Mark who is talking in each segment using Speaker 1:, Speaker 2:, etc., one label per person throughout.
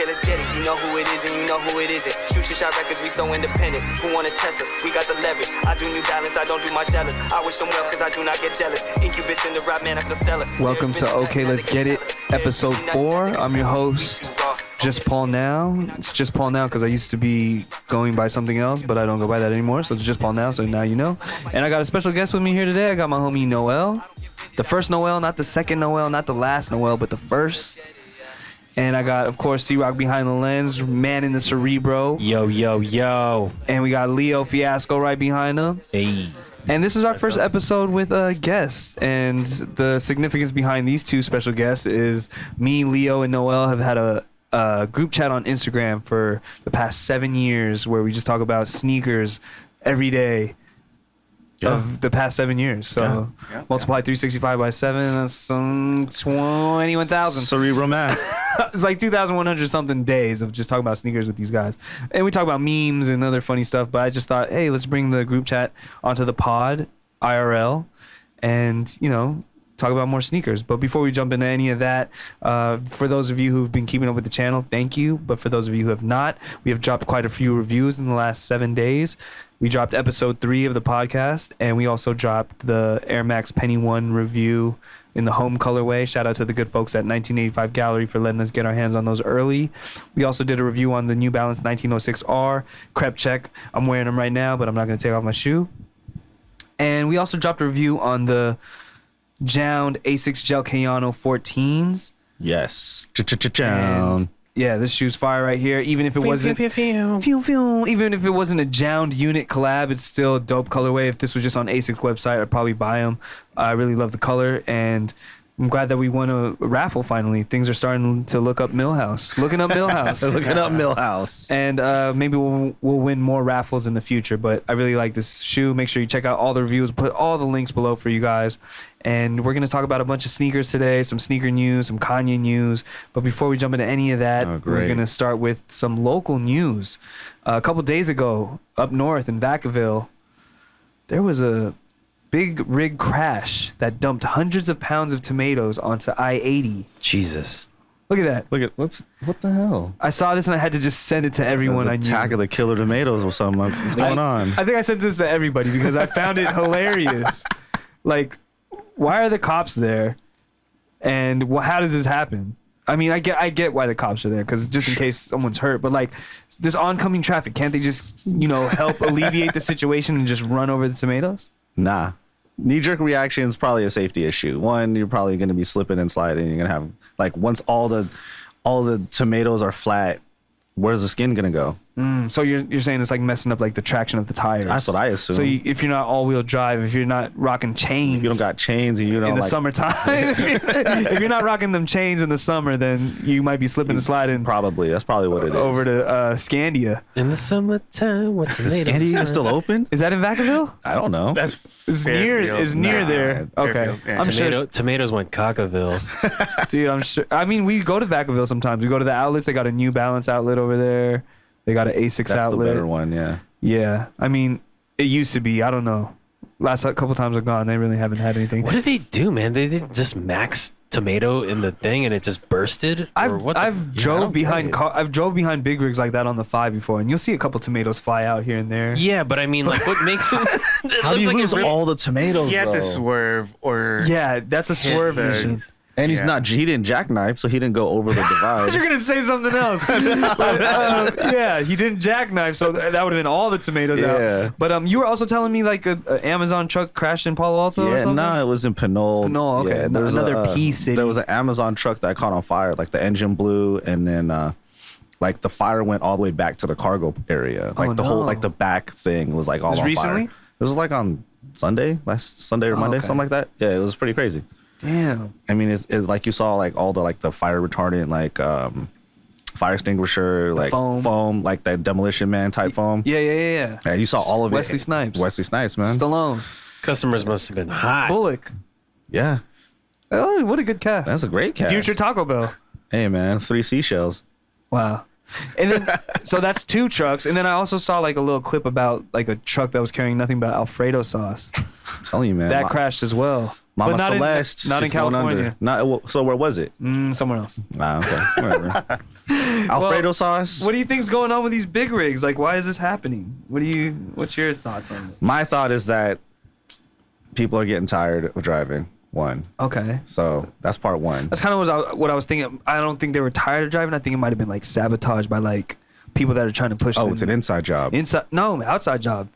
Speaker 1: let's get it. You know who it is and you know who it isn't. Shoot your shot records, we so independent. Who wanna test us? We got the leverage. I do New Balance, I don't do my jealous. I wish them well cause I do not get jealous. Incubus in the rap, man, I feel stellar.
Speaker 2: Welcome to Okay Let's Get It, episode 4. I'm your host, Just Paul Now. It's Just Paul Now because I used to be going by something else, but I don't go by that anymore, so it's Just Paul Now, so now you know. And I got a special guest with me here today. I got my homie Noel. The first Noel, not the second Noel, not the last Noel, but the first. And I got, of course, C-Rock behind the lens, man in the Cerebro.
Speaker 3: Yo, yo, yo.
Speaker 2: And we got Leo Fiasco right behind him.
Speaker 3: Hey.
Speaker 2: And this is our first episode with a guest. And the significance behind these two special guests is me, Leo, and Noel have had a group chat on Instagram for the past 7 years where we just talk about sneakers every day. Of the past 7 years. So multiply 365 by 7, that's some 21,000.
Speaker 4: Cerebral math.
Speaker 2: It's like 2,100 something days of just talking about sneakers with these guys. And we talk about memes and other funny stuff, but I just thought, hey, let's bring the group chat onto the pod, IRL, and, you know, talk about more sneakers. But before we jump into any of that, for those of you who've been keeping up with the channel, thank you. But for those of you who have not, we have dropped quite a few reviews in the last 7 days. We dropped episode 3 of the podcast, and we also dropped the Air Max Penny One review in the home colorway. Shout out to the good folks at 1985 Gallery for letting us get our hands on those early. We also did a review on the New Balance 1906R Crep Check. I'm wearing them right now, but I'm not going to take off my shoe. And we also dropped a review on the Jound Asics Gel Kayano 14s.
Speaker 4: Yes. Jound.
Speaker 2: Yeah, this shoe's fire right here. Even if it wasn't, even if it wasn't a Jound unit collab, it's still a dope colorway. If this was just on Asics website, I'd probably buy them. I really love the color, and I'm glad that we won a raffle finally. Things are starting to look up Millhouse. Looking up Millhouse.
Speaker 4: Looking up Millhouse.
Speaker 2: And maybe we'll win more raffles in the future. But I really like this shoe. Make sure you check out all the reviews. Put all the links below for you guys. And we're going to talk about a bunch of sneakers today, some sneaker news, some Kanye news. But before we jump into any of that, we're going to start with some local news. A couple days ago, up north in Vacaville, there was a big rig crash that dumped hundreds of pounds of tomatoes onto I-80.
Speaker 3: Jesus.
Speaker 2: Look at that.
Speaker 4: Look at what the hell?
Speaker 2: I saw this and I had to just send it to everyone I knew.
Speaker 4: Attack of the killer tomatoes or something. What's going on?
Speaker 2: I think I sent this to everybody because I found it hilarious. Like, why are the cops there? And how does this happen? I mean, I get why the cops are there, because just in case someone's hurt. But like, this oncoming traffic, can't they just, you know, help alleviate the situation and just run over the tomatoes?
Speaker 4: Nah. Knee-jerk reaction is probably a safety issue. One, you're probably going to be slipping and sliding. You're going to have, like, once all the tomatoes are flat, where's the skin going to go?
Speaker 2: So you're saying it's like messing up like the traction of the tires.
Speaker 4: That's what I assume.
Speaker 2: So if you're not all-wheel drive, if you're not rocking chains,
Speaker 4: if you don't got chains and you don't
Speaker 2: in the
Speaker 4: like,
Speaker 2: summertime, if you're not rocking them chains in the summer, then you might be slipping and sliding.
Speaker 4: Probably. That's probably what it is.
Speaker 2: Over to Scandia.
Speaker 3: In the summertime, what tomatoes?
Speaker 4: Scandia is still open?
Speaker 2: Is that in Vacaville?
Speaker 4: I don't know.
Speaker 2: It's near there. Okay.
Speaker 5: Yeah.
Speaker 2: I'm sure.
Speaker 3: Tomatoes went Cockaville.
Speaker 2: Dude, I'm sure. I mean, we go to Vacaville sometimes. We go to the outlets. They got a New Balance outlet over there. They got an Asics outlet.
Speaker 4: That's the better one, yeah.
Speaker 2: Yeah. I mean, it used to be. I don't know. Last couple times I've gone, they really haven't had anything.
Speaker 3: What did they do, man? They did just max tomato in the thing and it just bursted?
Speaker 2: I've drove behind big rigs like that on the 5 before, and you'll see a couple tomatoes fly out here and there.
Speaker 3: Yeah, but I mean, like, what makes them...
Speaker 4: How do you lose all the tomatoes,
Speaker 5: He had to
Speaker 4: though?
Speaker 5: swerve or...
Speaker 2: Yeah, that's a swerve mission.
Speaker 4: And he didn't jackknife, so he didn't go over the divide.
Speaker 2: You're gonna say something else. But, yeah, he didn't jackknife, so that would have been all the tomatoes out. But you were also telling me like a Amazon truck crashed in Palo Alto. Or something?
Speaker 4: No, it was in Pinole.
Speaker 2: Pinole, okay.
Speaker 4: Yeah, there was
Speaker 2: another P city.
Speaker 4: There was an Amazon truck that caught on fire. Like the engine blew, and then like the fire went all the way back to the cargo area. Like whole like the back thing was like all on
Speaker 2: recently?
Speaker 4: fire. It was like on last Sunday or Monday, something like that. Yeah, it was pretty crazy.
Speaker 2: Damn.
Speaker 4: I mean, it's like you saw like all the like the fire retardant like fire extinguisher, like foam, like that Demolition Man type foam.
Speaker 2: Yeah.
Speaker 4: Yeah, you saw all of
Speaker 2: Wesley
Speaker 4: it.
Speaker 2: Snipes,
Speaker 4: man.
Speaker 2: Stallone.
Speaker 3: Customers must have been hot.
Speaker 2: Bullock.
Speaker 4: Yeah.
Speaker 2: Oh, what a good cast.
Speaker 4: That's a great cast.
Speaker 2: Future Taco Bell.
Speaker 4: Hey, man, 3 seashells.
Speaker 2: Wow. And then, so that's 2 trucks. And then I also saw like a little clip about like a truck that was carrying nothing but Alfredo sauce.
Speaker 4: I'm telling you, man.
Speaker 2: That crashed as well.
Speaker 4: Mama
Speaker 2: But not in-
Speaker 4: Celeste.
Speaker 2: not in
Speaker 4: she's going
Speaker 2: California.
Speaker 4: So where was it?
Speaker 2: Somewhere else.
Speaker 4: Okay, whatever. Alfredo sauce.
Speaker 2: What do you think's going on with these big rigs? Like, why is this happening? What's your thoughts on it?
Speaker 4: My thought is that people are getting tired of driving. One.
Speaker 2: Okay.
Speaker 4: So that's part one.
Speaker 2: That's kind of what I was thinking. I don't think they were tired of driving. I think it might have been like sabotaged by like people that are trying to push.
Speaker 4: Oh, it's an inside job.
Speaker 2: Outside job.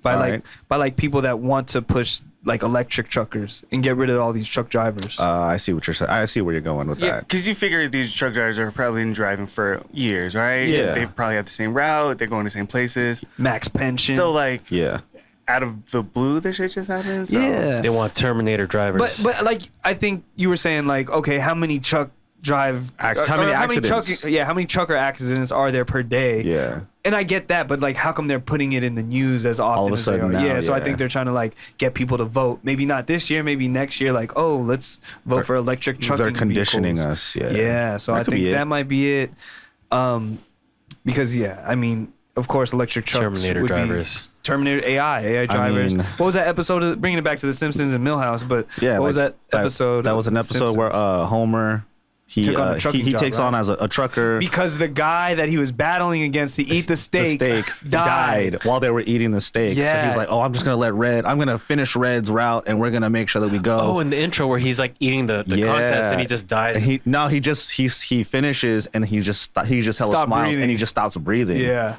Speaker 2: By people that want to push like electric truckers and get rid of all these truck drivers.
Speaker 4: I see what you're saying. I see where you're going with
Speaker 5: Yeah,
Speaker 4: that.
Speaker 5: because you figure these truck drivers are probably been driving for years, right?
Speaker 4: Yeah.
Speaker 5: They probably have the same route. They're going to the same places.
Speaker 2: Max pension.
Speaker 5: So like,
Speaker 4: Yeah.
Speaker 5: out of the blue, this shit just happened. So.
Speaker 2: yeah.
Speaker 3: They want Terminator drivers.
Speaker 2: But like I think you were saying like, okay, how many truck drive
Speaker 4: How many accidents?
Speaker 2: How many trucker accidents are there per day?
Speaker 4: Yeah.
Speaker 2: And I get that, but like, how come they're putting it in the news as often
Speaker 4: All of a
Speaker 2: as they
Speaker 4: sudden
Speaker 2: are?
Speaker 4: now,
Speaker 2: Yeah, so I
Speaker 4: yeah.
Speaker 2: think they're trying to like get people to vote. Maybe not this year, maybe next year. Like, oh, let's vote for electric trucking.
Speaker 4: They're conditioning
Speaker 2: vehicles.
Speaker 4: us. Yeah.
Speaker 2: Yeah, so
Speaker 4: That
Speaker 2: I
Speaker 4: could
Speaker 2: think
Speaker 4: be it.
Speaker 2: that might be it. Because I mean, of course, electric trucks.
Speaker 3: Terminator
Speaker 2: would be
Speaker 3: drivers.
Speaker 2: Terminator AI drivers.
Speaker 4: mean-
Speaker 2: What was that episode? Bringing it back to The Simpsons and Millhouse, but
Speaker 4: Yeah.
Speaker 2: what was
Speaker 4: like
Speaker 2: that episode?
Speaker 4: That was an
Speaker 2: of The
Speaker 4: episode where
Speaker 2: Simpsons?
Speaker 4: Homer
Speaker 2: Took on a trucking
Speaker 4: he
Speaker 2: job,
Speaker 4: takes
Speaker 2: right?
Speaker 4: on as a trucker.
Speaker 2: Because the guy that he was battling against to eat the
Speaker 4: The
Speaker 2: steak,
Speaker 4: steak died while they were eating the steak. So
Speaker 2: Yeah.
Speaker 4: he's like, "Oh, I'm just gonna I'm gonna finish Red's route, and we're gonna make sure that we go."
Speaker 3: Oh, in the intro where he's like eating the contest and he just dies.
Speaker 4: And he finishes and he just hella
Speaker 2: Stop
Speaker 4: smiles
Speaker 2: breathing.
Speaker 4: and he just stops breathing.
Speaker 2: Yeah.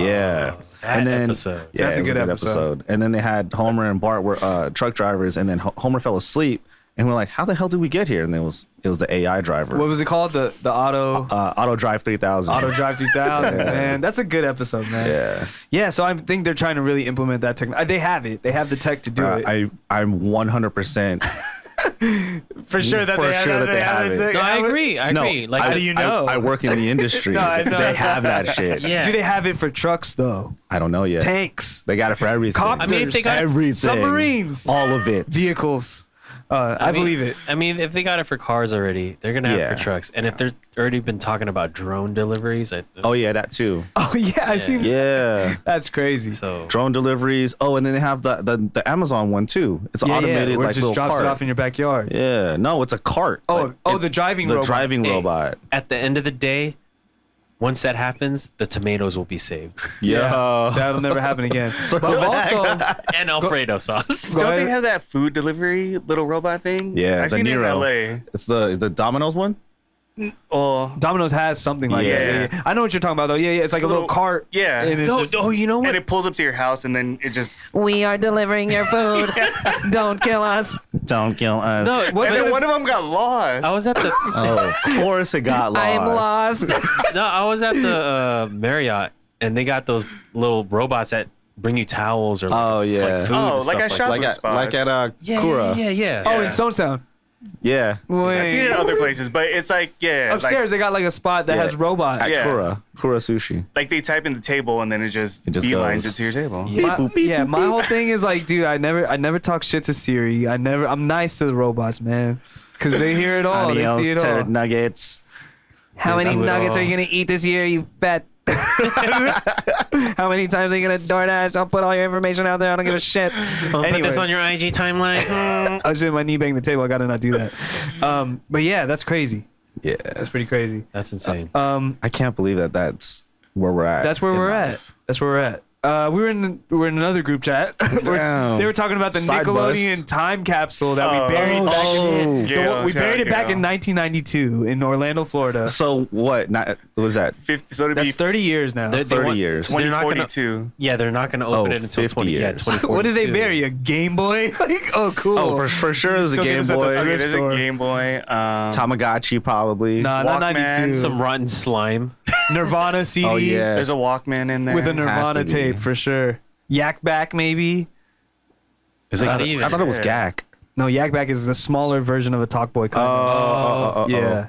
Speaker 4: Yeah.
Speaker 3: that
Speaker 4: And then
Speaker 3: episode.
Speaker 4: yeah,
Speaker 2: That's a
Speaker 4: it was
Speaker 2: good episode.
Speaker 4: And then they had Homer and Bart were truck drivers, and then Homer fell asleep, and we're like, "How the hell did we get here?" And it was the AI driver.
Speaker 2: What was it called? The
Speaker 4: Auto Drive 3000.
Speaker 2: Auto Drive 3000. Man, that's a good episode, man.
Speaker 4: Yeah.
Speaker 2: Yeah. So I think they're trying to really implement that technology. They have it. They have the tech to do it.
Speaker 4: I'm 100%.
Speaker 2: For sure that
Speaker 4: for
Speaker 2: they have
Speaker 4: sure
Speaker 2: it.
Speaker 4: that they have it.
Speaker 3: No, I agree. I
Speaker 4: No,
Speaker 3: agree. Like,
Speaker 2: How do you know?
Speaker 4: I work in the industry.
Speaker 2: No, I know.
Speaker 4: They have that shit.
Speaker 3: yeah.
Speaker 2: Do they have it for trucks though?
Speaker 4: I don't know yet.
Speaker 2: Tanks,
Speaker 4: They got it for everything.
Speaker 2: Copters,
Speaker 3: I mean, if they got it for
Speaker 4: everything.
Speaker 2: submarines,
Speaker 4: All of it.
Speaker 2: vehicles. I
Speaker 3: mean-
Speaker 2: believe it.
Speaker 3: I mean, if they got it for cars already, they're gonna have it
Speaker 4: Yeah.
Speaker 3: for trucks. And if they're already been talking about drone deliveries,
Speaker 4: Oh yeah, that too.
Speaker 2: Oh yeah, I seen.
Speaker 4: Yeah.
Speaker 2: That's crazy.
Speaker 3: so
Speaker 4: Drone deliveries. Oh, and then they have the Amazon one too. It's automated
Speaker 2: where it
Speaker 4: like
Speaker 2: just
Speaker 4: little
Speaker 2: drops
Speaker 4: cart.
Speaker 2: it off in your backyard.
Speaker 4: Yeah. No, it's a cart.
Speaker 2: Oh,
Speaker 4: Like,
Speaker 2: the driving
Speaker 4: the
Speaker 2: robot.
Speaker 4: driving
Speaker 3: Hey.
Speaker 4: robot.
Speaker 3: at the end of the day, once that happens, the tomatoes will be saved
Speaker 4: Yeah.
Speaker 2: That'll never happen again.
Speaker 4: Circle
Speaker 2: But
Speaker 4: back.
Speaker 2: also,
Speaker 3: and Alfredo sauce.
Speaker 2: Go
Speaker 5: Don't
Speaker 2: ahead.
Speaker 5: they have that food delivery little robot thing?
Speaker 4: Yeah,
Speaker 5: I've
Speaker 4: the
Speaker 5: seen it in
Speaker 4: Nero.
Speaker 5: LA.
Speaker 4: It's the Domino's one.
Speaker 5: Oh,
Speaker 2: Domino's has something like
Speaker 5: Yeah.
Speaker 2: that. Yeah. I know what you're talking about though. Yeah, it's like a little cart.
Speaker 5: Yeah.
Speaker 2: And it's
Speaker 3: No,
Speaker 2: just,
Speaker 3: oh, you know what?
Speaker 5: and it pulls up to your house, and then it just.
Speaker 2: we are delivering your food. Don't kill us.
Speaker 4: Don't kill us.
Speaker 3: No,
Speaker 5: And then one of them got lost.
Speaker 3: I was at the
Speaker 4: Oh, of course it got lost.
Speaker 2: I'm lost.
Speaker 3: no, I was at the Marriott, and they got those little robots that bring you towels or like,
Speaker 4: Oh, yeah.
Speaker 3: like food.
Speaker 5: Oh,
Speaker 3: and
Speaker 5: like
Speaker 3: stuff
Speaker 5: at shop-
Speaker 4: Like at
Speaker 5: spots.
Speaker 3: yeah,
Speaker 4: Kura.
Speaker 3: yeah.
Speaker 2: Oh,
Speaker 5: Yeah.
Speaker 2: in Stonestown.
Speaker 4: Yeah.
Speaker 5: I've seen it in other places, but it's like
Speaker 2: Upstairs, they got like a spot that
Speaker 4: Yeah.
Speaker 2: has robots.
Speaker 4: At
Speaker 5: Yeah.
Speaker 4: Kura sushi.
Speaker 5: like they type in the table, and then it just
Speaker 4: just
Speaker 5: beelines
Speaker 4: goes.
Speaker 5: it to your table.
Speaker 3: Yeah.
Speaker 2: My whole thing is like, dude, I never talk shit to Siri. I'm nice to the robots, man, because they hear it all. They see it all.
Speaker 4: turd nuggets.
Speaker 2: How many
Speaker 3: do it
Speaker 2: nuggets
Speaker 3: all.
Speaker 2: are you gonna eat this year, you fat? How many times are you gonna DoorDash? I'll put all your information out there. I don't give a shit.
Speaker 3: Put this on your IG timeline.
Speaker 2: I should my knee bang the table. I gotta not do that. But yeah, that's crazy.
Speaker 4: Yeah.
Speaker 2: That's pretty crazy.
Speaker 3: That's insane.
Speaker 4: I can't believe that's where we're at.
Speaker 2: That's where
Speaker 4: in
Speaker 2: we're
Speaker 4: life.
Speaker 2: at. That's where we're at. We were in another group chat.
Speaker 4: Damn.
Speaker 2: They were talking about the
Speaker 4: Side
Speaker 2: Nickelodeon
Speaker 4: bus.
Speaker 2: Time Capsule that we buried. We buried it back in 1992 in Orlando, Florida.
Speaker 4: So what? What was that?
Speaker 5: 50, so it'd
Speaker 2: That's
Speaker 5: be
Speaker 2: 30 years now.
Speaker 3: They
Speaker 4: 30
Speaker 3: want-
Speaker 4: years.
Speaker 3: They're not gonna-
Speaker 5: 2042.
Speaker 3: Yeah, they're not gonna open
Speaker 4: Oh,
Speaker 3: it until
Speaker 4: 50
Speaker 3: 20. Yeah,
Speaker 4: years.
Speaker 3: 2042.
Speaker 2: What did they bury? A Game Boy? Like, oh, cool.
Speaker 4: Oh, for sure it's a
Speaker 2: Still get
Speaker 4: Game
Speaker 2: us at the
Speaker 4: Boy.
Speaker 5: Okay,
Speaker 2: thrift
Speaker 5: there's
Speaker 2: store.
Speaker 5: a Game Boy.
Speaker 4: Tamagotchi probably.
Speaker 2: Nah, not
Speaker 5: Walkman,
Speaker 2: 92.
Speaker 3: Some rotten slime.
Speaker 2: Nirvana CD.
Speaker 4: Oh yeah.
Speaker 5: There's a Walkman in there.
Speaker 2: With a
Speaker 4: Has
Speaker 2: Nirvana
Speaker 4: to be.
Speaker 2: tape for sure. Yak Back maybe.
Speaker 4: Is it,
Speaker 3: Not even.
Speaker 4: I thought it was
Speaker 5: Yeah.
Speaker 4: GAC.
Speaker 2: No, Yak Back is the smaller version of a Talkboy.
Speaker 4: Oh.
Speaker 2: Yeah.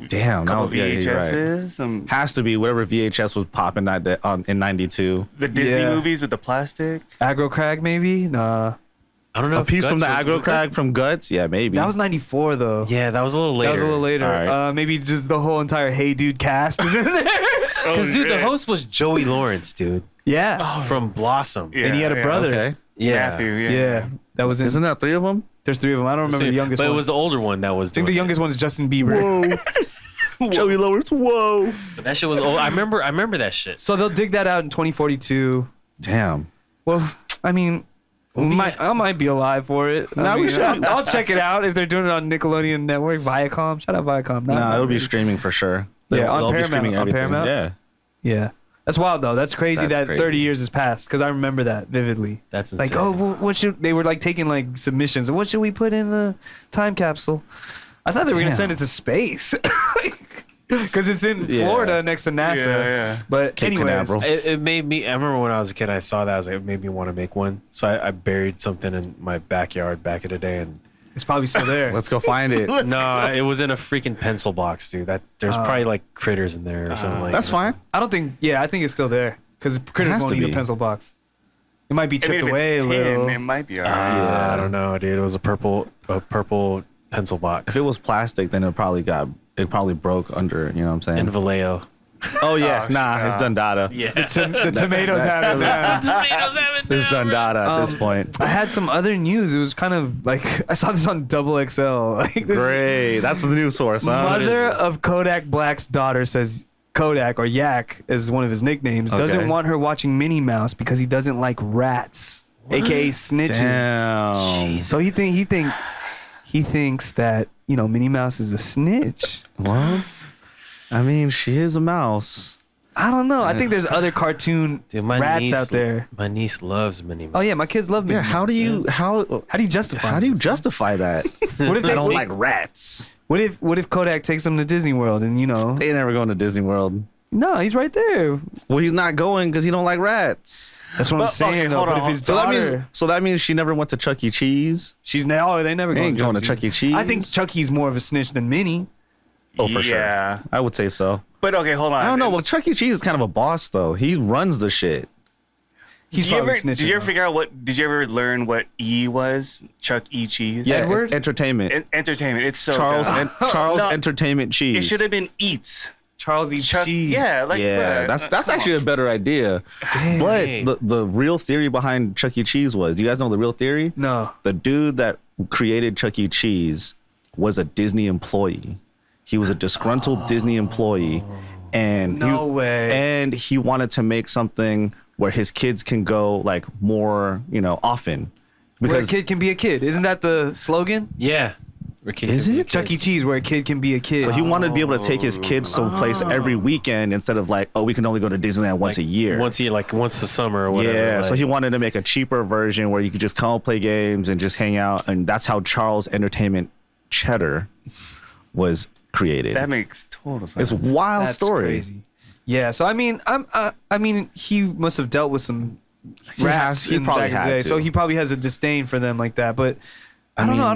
Speaker 4: Damn.
Speaker 5: couple
Speaker 4: No, yeah, you're right.
Speaker 5: VHSs, some
Speaker 4: Has to be whatever VHS was popping in '92.
Speaker 5: the Disney
Speaker 2: Yeah.
Speaker 5: movies with the plastic.
Speaker 2: Aggro Crag maybe. Nah.
Speaker 3: I don't know.
Speaker 4: A
Speaker 3: if
Speaker 4: piece from
Speaker 3: Guts
Speaker 4: the
Speaker 3: was-
Speaker 4: aggro crag from Guts. Yeah, maybe.
Speaker 2: That was 94 though.
Speaker 3: Yeah, that was a little later.
Speaker 2: That was a little later.
Speaker 4: All right.
Speaker 2: Maybe just the whole entire Hey Dude cast is in there.
Speaker 3: Because dude, the
Speaker 5: shit.
Speaker 3: host was Joey Lawrence, dude.
Speaker 2: Yeah.
Speaker 3: from Blossom.
Speaker 5: Yeah,
Speaker 2: And he had a brother.
Speaker 4: Okay.
Speaker 3: Yeah.
Speaker 5: Matthew, yeah.
Speaker 2: Yeah. That was in.
Speaker 4: Isn't that 3 of them?
Speaker 2: There's 3 of them. I don't remember the youngest
Speaker 3: but
Speaker 2: one.
Speaker 3: it was the older one that was.
Speaker 2: I think the youngest one's Justin Bieber.
Speaker 4: Whoa. Joey Lowers. Whoa.
Speaker 3: But that shit was old. I remember that shit.
Speaker 2: So they'll dig that out in 2042.
Speaker 4: Damn.
Speaker 2: Well, I mean, I might be alive for it.
Speaker 4: Nah, we should.
Speaker 2: I'll check it out if they're doing it on Nickelodeon Network, Viacom. Shout out Viacom.
Speaker 4: Nah, it'll be streaming for sure.
Speaker 2: Yeah, on
Speaker 4: They'll be
Speaker 2: Paramount.
Speaker 4: streaming
Speaker 2: On
Speaker 4: everything.
Speaker 2: Paramount?
Speaker 4: Yeah.
Speaker 2: Yeah. That's wild though. That's crazy
Speaker 4: That's
Speaker 2: that
Speaker 4: crazy.
Speaker 2: 30 years has passed because I remember that vividly.
Speaker 3: That's insane.
Speaker 2: Like, oh, well, what should they were like taking like submissions? What should we put in the time capsule? I thought they were gonna
Speaker 4: Damn.
Speaker 2: send it to space because it's in
Speaker 4: Yeah.
Speaker 2: Florida next to NASA.
Speaker 5: Yeah.
Speaker 2: But
Speaker 4: Cape
Speaker 2: anyways,
Speaker 4: Canaveral.
Speaker 3: It made me. I remember when I was a kid, I saw that. I was like, it made me want to make one. So I buried something in my backyard back in the day, and
Speaker 2: it's probably still there.
Speaker 4: Let's go find it.
Speaker 3: no, it was in a freaking pencil box, dude. There's probably like critters in there or something like.
Speaker 4: That's
Speaker 3: that.
Speaker 4: fine.
Speaker 2: I don't think. Yeah, I think it's still there because critters
Speaker 4: has
Speaker 2: won't
Speaker 4: to
Speaker 2: eat a
Speaker 4: be.
Speaker 2: pencil box. It might be
Speaker 5: I mean,
Speaker 2: chipped
Speaker 5: if
Speaker 2: away
Speaker 5: it's
Speaker 2: a
Speaker 5: 10,
Speaker 2: little.
Speaker 5: it might be alright.
Speaker 3: I don't know, dude. It was a purple pencil box.
Speaker 4: If it was plastic, then it probably broke under. You know what I'm saying?
Speaker 3: in Vallejo.
Speaker 4: Oh yeah.
Speaker 5: Oh,
Speaker 4: nah, it's done data.
Speaker 3: Yeah.
Speaker 2: The tomatoes have it. Yeah.
Speaker 3: Tomatoes haven't.
Speaker 4: It's done data at this point.
Speaker 2: I had some other news. It was kind of like I saw this on XXL. Like this
Speaker 4: Great. That's the news source, huh?
Speaker 2: mother of Kodak Black's daughter says Kodak or Yak is one of his nicknames.
Speaker 4: Okay.
Speaker 2: Doesn't want her watching Minnie Mouse because he doesn't like rats, aka snitches.
Speaker 4: Damn.
Speaker 2: So he thinks that Minnie Mouse is a snitch.
Speaker 4: Well, I mean, she is a mouse.
Speaker 2: I don't know. I think there's other cartoon
Speaker 3: Dude, my
Speaker 2: rats
Speaker 3: niece,
Speaker 2: out there.
Speaker 3: My niece loves Minnie Mouse.
Speaker 2: Oh yeah, my kids love Minnie
Speaker 4: Yeah.
Speaker 2: Mouse.
Speaker 4: How do you
Speaker 2: justify?
Speaker 4: how do you
Speaker 2: this?
Speaker 4: justify that?
Speaker 2: What if
Speaker 4: I
Speaker 2: they
Speaker 4: don't like rats.
Speaker 2: What if Kodak takes them to Disney World and
Speaker 4: They never going to Disney World.
Speaker 2: No, he's right there.
Speaker 4: Well, he's not going because he don't like rats.
Speaker 2: That's what I'm
Speaker 5: Well,
Speaker 2: saying.
Speaker 5: okay,
Speaker 2: though.
Speaker 5: hold
Speaker 2: But
Speaker 5: on,
Speaker 2: if his
Speaker 4: So that
Speaker 2: daughter,
Speaker 4: means she never went to Chuck E. Cheese.
Speaker 2: she's now they never
Speaker 4: They
Speaker 2: go
Speaker 4: ain't going to Chuck E. Cheese.
Speaker 2: I think Chucky's more of a snitch than Minnie.
Speaker 4: Oh, for
Speaker 5: Yeah.
Speaker 4: sure. I would say so.
Speaker 5: But okay, hold on.
Speaker 4: I don't know. Well, Chuck E. Cheese is kind of a boss though. He runs the shit.
Speaker 2: He's
Speaker 5: Did you,
Speaker 2: probably
Speaker 5: ever,
Speaker 2: snitching.
Speaker 5: did you ever
Speaker 2: though.
Speaker 5: figure out what? Did you ever learn what E was? Chuck E. Cheese.
Speaker 4: Yeah,
Speaker 2: Edward?
Speaker 4: Entertainment.
Speaker 5: Entertainment. It's so
Speaker 4: Charles
Speaker 5: dumb.
Speaker 4: Charles
Speaker 5: No,
Speaker 4: Entertainment Cheese.
Speaker 5: It should have been Eats.
Speaker 2: Charles E.
Speaker 5: Chuck.
Speaker 2: Cheese?
Speaker 5: Yeah, like
Speaker 4: Yeah,
Speaker 5: bruh,
Speaker 4: that's
Speaker 5: come
Speaker 4: actually
Speaker 5: on.
Speaker 4: a better idea. But the real theory behind Chuck E. Cheese was, do you guys know the real theory?
Speaker 2: No.
Speaker 4: The dude that created Chuck E. Cheese was a Disney employee. He was a disgruntled Disney employee, and
Speaker 2: No way.
Speaker 4: And he wanted to make something where his kids can go like more, often.
Speaker 2: Where a kid can be a kid. Isn't that the slogan?
Speaker 3: Yeah.
Speaker 4: Is it?
Speaker 2: Chuck E. Cheese, where a kid can be a kid.
Speaker 4: So he wanted to be able to take his kids someplace every weekend instead of like, we can only go to Disneyland once a year.
Speaker 3: Once a summer or whatever.
Speaker 4: Yeah, so
Speaker 3: like-
Speaker 4: he wanted to make a cheaper version where you could just come play games and just hang out, and that's how Charles Entertainment Cheddar was created.
Speaker 5: That makes total sense.
Speaker 4: It's a wild
Speaker 2: That's
Speaker 4: story.
Speaker 2: crazy. Yeah. So I mean, he must have dealt with some rats
Speaker 4: he
Speaker 2: in
Speaker 4: probably
Speaker 2: back in the
Speaker 4: had
Speaker 2: day,
Speaker 4: to.
Speaker 2: so he probably has a disdain for them like that. But I don't know. I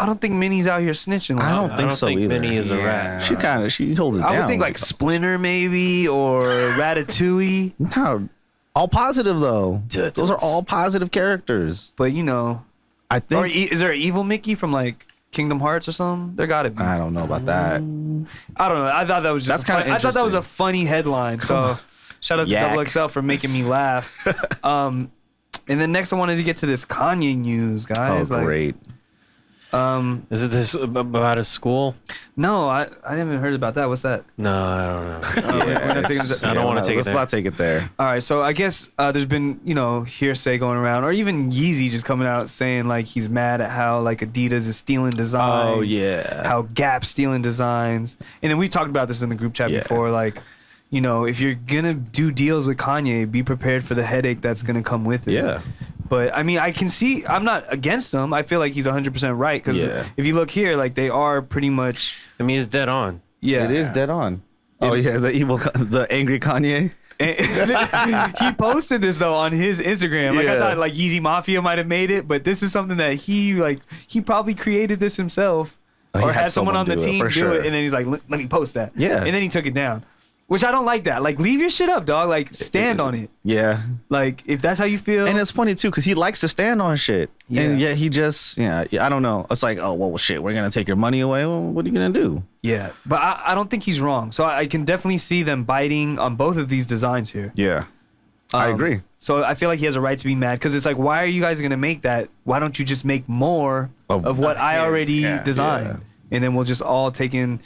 Speaker 2: don't think Minnie's out here snitching. Like
Speaker 4: I don't
Speaker 2: that.
Speaker 4: think so
Speaker 3: think
Speaker 4: either.
Speaker 3: Minnie is a rat.
Speaker 4: She holds it down.
Speaker 2: I would think like Splinter maybe or Ratatouille.
Speaker 4: No, all positive though.
Speaker 3: Turtles.
Speaker 4: Those are all positive characters.
Speaker 2: But
Speaker 4: I
Speaker 2: or
Speaker 4: think.
Speaker 2: is there an evil Mickey from like Kingdom Hearts or something? There gotta be.
Speaker 4: I don't know about that.
Speaker 2: I don't know. I thought that was just.
Speaker 4: That's kinda
Speaker 2: I thought that was a
Speaker 4: interesting.
Speaker 2: funny headline. So shout out to
Speaker 4: Yak.
Speaker 2: Double XL for making me laugh. And then next I wanted to get to this Kanye news,
Speaker 4: Oh,
Speaker 2: guys.
Speaker 4: great.
Speaker 3: Is it this about his school?
Speaker 2: No, I haven't heard about that. What's that?
Speaker 3: No, I don't know.
Speaker 2: we're not taking
Speaker 4: it's-
Speaker 2: it-
Speaker 3: I don't wanna take it
Speaker 4: Let's
Speaker 3: there.
Speaker 4: not take it there.
Speaker 2: All right, so I guess there's been hearsay going around, or even Yeezy just coming out saying like he's mad at how like Adidas is stealing designs.
Speaker 4: Oh yeah.
Speaker 2: How Gap stealing designs, and then we talked about this in the group chat
Speaker 4: Yeah.
Speaker 2: before. Like, if you're gonna do deals with Kanye, be prepared for the headache that's gonna come with it.
Speaker 4: Yeah.
Speaker 2: But I mean, I can see. I'm not against him. I feel like he's 100% right because
Speaker 4: Yeah.
Speaker 2: if you look here, like they are pretty much.
Speaker 3: I mean, he's dead on.
Speaker 2: Yeah,
Speaker 4: It is dead on. Oh yeah, the angry Kanye.
Speaker 2: And he posted this though on his Instagram. Like I
Speaker 4: Yeah.
Speaker 2: thought like Yeezy Mafia might have made it, but this is something that he probably created this himself
Speaker 4: Oh, he
Speaker 2: or
Speaker 4: had
Speaker 2: had someone on the
Speaker 4: someone do it,
Speaker 2: team
Speaker 4: for
Speaker 2: do
Speaker 4: sure.
Speaker 2: it, and then he's like, let me post that.
Speaker 4: Yeah.
Speaker 2: And then he took it down, which I don't like that. Like leave your shit up, dog. Like stand on it.
Speaker 4: Yeah.
Speaker 2: Like if that's how you feel.
Speaker 4: And it's funny too, because he likes to stand on shit.
Speaker 2: Yeah.
Speaker 4: And yet he just, I don't know. It's like, oh, well, shit, we're going to take your money away. Well, what are you going to do?
Speaker 2: yeah, but I don't think he's wrong. So I can definitely see them biting on both of these designs here.
Speaker 4: Yeah. I agree.
Speaker 2: So I feel like he has a right to be mad because it's like, why are you guys gonna make that? Why don't you just make more of what I already designed, and then we'll just all take in,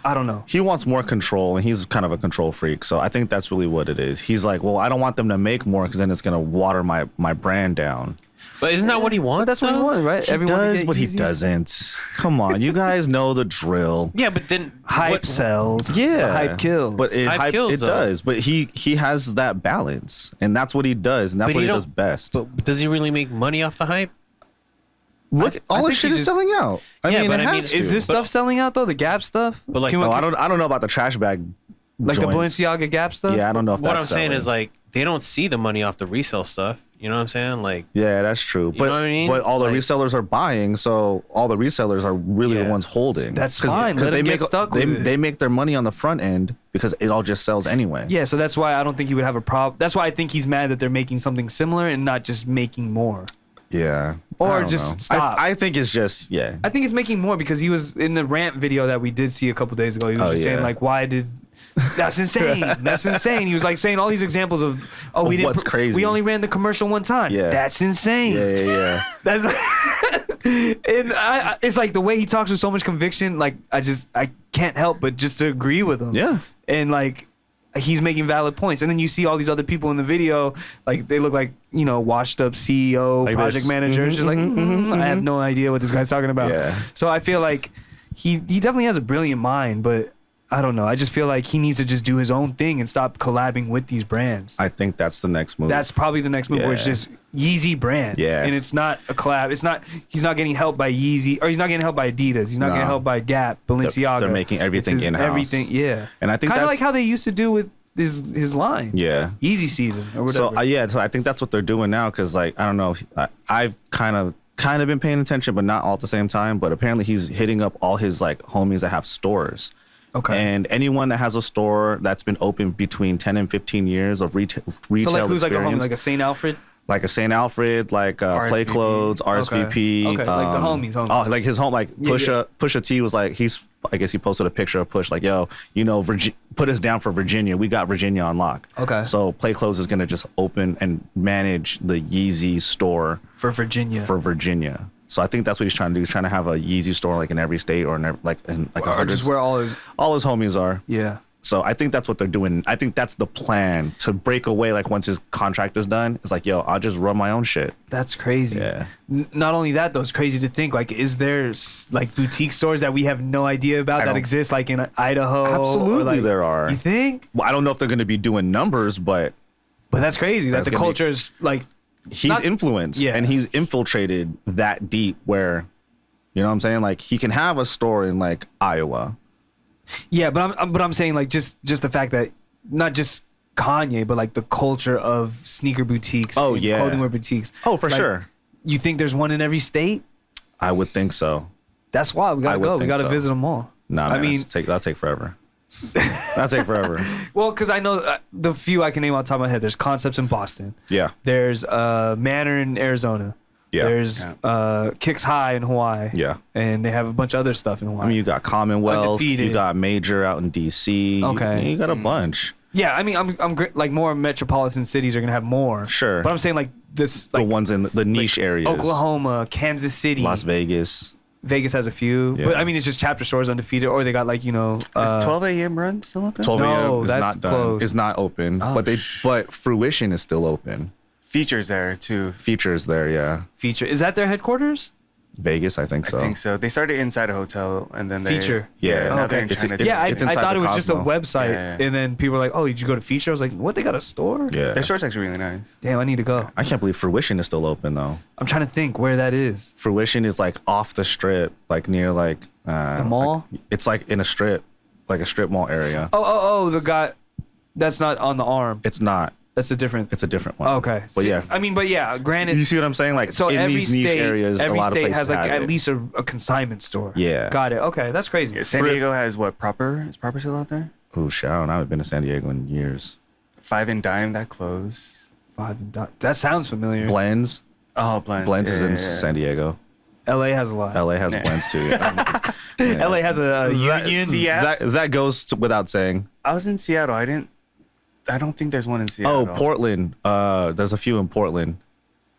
Speaker 2: I don't know.
Speaker 4: He wants more control, and he's kind of a control freak. So I think that's really what it is. He's like, well, I don't want them to make more because then it's gonna water my brand down.
Speaker 3: But isn't that what he wants?
Speaker 2: That's what he wants, right?
Speaker 4: He does, but he doesn't. Come on, you guys know the drill.
Speaker 3: Yeah, but then
Speaker 2: Hype sells.
Speaker 4: Yeah,
Speaker 2: Hype kills.
Speaker 4: But
Speaker 3: Hype kills,
Speaker 4: it does. But he has that balance, and that's what he does, and that's what he does best.
Speaker 3: But does he really make money off the hype?
Speaker 4: Look, all his shit is selling out. I mean, it has to.
Speaker 2: Is this stuff selling out though? The Gap stuff?
Speaker 3: But like,
Speaker 4: I don't know about the trash bag.
Speaker 2: Like
Speaker 4: joints.
Speaker 2: the Balenciaga Gap stuff?
Speaker 4: Yeah, I don't know if
Speaker 3: what
Speaker 4: that's
Speaker 3: I'm saying
Speaker 4: selling.
Speaker 3: is like they don't see the money off the resale stuff. You know what I'm saying? Like,
Speaker 4: yeah, that's true. But
Speaker 3: know what I mean?
Speaker 4: but all the
Speaker 3: Like-
Speaker 4: resellers are buying, so all the resellers are really
Speaker 3: Yeah.
Speaker 4: the ones holding.
Speaker 2: That's fine. Let
Speaker 4: they
Speaker 2: them
Speaker 4: make
Speaker 2: get stuck with it.
Speaker 4: they make their money on the front end because it all just sells anyway.
Speaker 2: Yeah, so that's why I don't think he would have a problem. That's why I think he's mad that they're making something similar and not just making more.
Speaker 4: Yeah.
Speaker 2: Or
Speaker 4: I don't
Speaker 2: just
Speaker 4: know.
Speaker 2: stop.
Speaker 4: I think it's just
Speaker 2: I think he's making more because he was in the rant video that we did see a couple days ago. He was just saying like, why did... That's insane. That's insane. He was like saying all these examples of, we didn't.
Speaker 4: What's crazy?
Speaker 2: We only ran the commercial one time.
Speaker 4: Yeah.
Speaker 2: That's insane.
Speaker 4: Yeah.
Speaker 2: That's and it's like the way he talks with so much conviction. Like I can't help but just to agree with him.
Speaker 4: Yeah.
Speaker 2: And like he's making valid points. And then you see all these other people in the video, like they look like washed up CEO,
Speaker 4: Like
Speaker 2: project
Speaker 4: this.
Speaker 2: managers, just like I have no idea what this guy's talking about.
Speaker 4: Yeah.
Speaker 2: So I feel like he definitely has a brilliant mind, but I don't know. I just feel like he needs to just do his own thing and stop collabing with these brands.
Speaker 4: I think that's the next move.
Speaker 2: That's probably the next move where it's
Speaker 4: Yeah.
Speaker 2: just Yeezy brand.
Speaker 4: Yeah.
Speaker 2: And it's not a collab. He's not getting help by Yeezy, or he's not getting help by Adidas. He's not getting help by Gap, Balenciaga.
Speaker 4: They're making everything
Speaker 2: It's his
Speaker 4: in-house.
Speaker 2: Everything, yeah.
Speaker 4: And I think
Speaker 2: kind of
Speaker 4: that's-
Speaker 2: like how they used to do with his line.
Speaker 4: Yeah.
Speaker 2: Yeezy season or whatever.
Speaker 4: So I think that's what they're doing now because like I don't know, I've kind of been paying attention, but not all at the same time. But apparently he's hitting up all his like homies that have stores.
Speaker 2: Okay.
Speaker 4: And anyone that has a store that's been open between 10 and 15 years of retail
Speaker 2: so like who's
Speaker 4: experience,
Speaker 2: like a homie, like a St. Alfred?
Speaker 4: like a St. Alfred, like Play
Speaker 5: RSVP.
Speaker 4: Clothes, RSVP.
Speaker 2: Okay, like the homies.
Speaker 4: Oh, like his home, like
Speaker 2: Yeah,
Speaker 4: Pusha T was like, I guess he posted a picture of Push, like, yo, put us down for Virginia. We got Virginia on lock.
Speaker 2: Okay.
Speaker 4: So Play Clothes is gonna just open and manage the Yeezy store
Speaker 2: For Virginia.
Speaker 4: for Virginia. So I think that's what he's trying to do. He's trying to have a Yeezy store like in every state or in every, like in like
Speaker 2: or just where all his...
Speaker 4: all his homies are.
Speaker 2: Yeah.
Speaker 4: So I think that's what they're doing. I think that's the plan to break away. Like once his contract is done, it's like, yo, I'll just run my own shit.
Speaker 2: That's crazy.
Speaker 4: Yeah.
Speaker 2: Not only that, though, it's crazy to think, like, is there like boutique stores that we have no idea about that
Speaker 4: don't-
Speaker 2: exist, like in Idaho? or,
Speaker 4: Absolutely,
Speaker 2: like,
Speaker 4: there are.
Speaker 2: You think?
Speaker 4: Well, I don't know if they're going to be doing numbers, but
Speaker 2: But that's crazy that
Speaker 4: That's
Speaker 2: the
Speaker 4: gonna be-
Speaker 2: culture is like,
Speaker 4: he's
Speaker 2: Not-
Speaker 4: influenced
Speaker 2: Yeah.
Speaker 4: and he's infiltrated that deep where, you know what I'm saying? Like he can have a store in like Iowa.
Speaker 2: yeah, but I'm saying like just the fact that not just Kanye, but like the culture of sneaker boutiques,
Speaker 4: Oh,
Speaker 2: and
Speaker 4: yeah.
Speaker 2: clothing wear boutiques.
Speaker 4: Oh, for
Speaker 2: Like,
Speaker 4: sure.
Speaker 2: You think there's one in every state?
Speaker 4: I would think so.
Speaker 2: That's why we
Speaker 4: I
Speaker 2: gotta
Speaker 4: would
Speaker 2: go. We
Speaker 4: think
Speaker 2: gotta
Speaker 4: so.
Speaker 2: visit them all.
Speaker 4: Nah,
Speaker 2: I
Speaker 4: man,
Speaker 2: mean,
Speaker 4: that'll take forever. That'll take forever.
Speaker 2: well, because I know the few I can name off the top of my head. There's Concepts in Boston.
Speaker 4: Yeah.
Speaker 2: There's Manor in Arizona.
Speaker 4: Yeah.
Speaker 2: There's Kicks High in Hawaii.
Speaker 4: Yeah.
Speaker 2: And they have a bunch of other stuff in Hawaii.
Speaker 4: I mean, you got Commonwealth,
Speaker 2: Undefeated.
Speaker 4: you got Major out in DC.
Speaker 2: Okay.
Speaker 4: You got a bunch.
Speaker 2: yeah, I mean, I'm like more metropolitan cities are gonna have more.
Speaker 4: Sure.
Speaker 2: But I'm saying like this,
Speaker 4: The
Speaker 2: like
Speaker 4: ones in the niche areas.
Speaker 2: Oklahoma, Kansas City,
Speaker 4: Las Vegas.
Speaker 2: Vegas has a few.
Speaker 4: Yeah.
Speaker 2: But I mean, it's just chapter stores Undefeated, or they got like
Speaker 5: Is 12 a.m. run still open?
Speaker 4: 12
Speaker 2: No,
Speaker 4: a.m. is
Speaker 2: that's
Speaker 4: not done.
Speaker 2: closed.
Speaker 4: It's not open.
Speaker 5: Oh,
Speaker 4: but Fruition is still open.
Speaker 5: Features there too.
Speaker 4: Features there, yeah.
Speaker 2: Feature. Is that their headquarters?
Speaker 4: Vegas, I think so.
Speaker 5: I think so. They started inside a hotel and then they
Speaker 2: Feature.
Speaker 4: Yeah.
Speaker 5: Now
Speaker 2: Okay.
Speaker 5: they're in
Speaker 4: It's-
Speaker 5: Chinatown.
Speaker 2: Yeah, I
Speaker 4: inside
Speaker 2: thought
Speaker 4: the
Speaker 2: it was just a
Speaker 4: Cosmo.
Speaker 2: website,
Speaker 5: Yeah.
Speaker 2: and then people were like, "Oh, did you go to Feature?" I was like, "What? They got a store?
Speaker 4: Yeah.
Speaker 5: Their store's actually really nice.
Speaker 2: Damn, I need to go."
Speaker 4: I can't believe Fruition is still open though.
Speaker 2: I'm trying to think where that is.
Speaker 4: Fruition is like off the strip, like near like
Speaker 2: The mall?
Speaker 4: it's like in a strip, like a strip mall area.
Speaker 2: Oh, the guy. That's not on the arm.
Speaker 4: It's not.
Speaker 2: That's a different.
Speaker 4: It's a different one.
Speaker 2: Okay.
Speaker 4: But
Speaker 2: See,
Speaker 4: yeah.
Speaker 2: I mean, but yeah, granted.
Speaker 4: You see what I'm saying? Like
Speaker 2: So
Speaker 4: in
Speaker 2: every
Speaker 4: these niche
Speaker 2: state,
Speaker 4: areas,
Speaker 2: every
Speaker 4: a lot of
Speaker 2: state
Speaker 4: places
Speaker 2: has like
Speaker 4: have
Speaker 2: at
Speaker 4: it.
Speaker 2: least a consignment store.
Speaker 4: Yeah.
Speaker 2: Got it. Okay, that's crazy.
Speaker 5: Yeah, San Diego has what? Proper? Is Proper still out there?
Speaker 4: Oh, shit. I don't know. I haven't been to San Diego in years.
Speaker 5: Five and Dime, that closed.
Speaker 2: That sounds familiar.
Speaker 4: Blends.
Speaker 5: Oh, Blends.
Speaker 4: Blends is
Speaker 5: Yeah,
Speaker 4: in
Speaker 5: yeah, yeah.
Speaker 4: San Diego.
Speaker 2: LA has a lot.
Speaker 4: LA has
Speaker 5: Yeah.
Speaker 4: blends too. Yeah.
Speaker 2: LA has a union.
Speaker 5: Seattle.
Speaker 4: That goes without saying.
Speaker 5: I was in Seattle. I didn't I don't think there's one in Seattle.
Speaker 4: Oh, Portland. There's a few in Portland.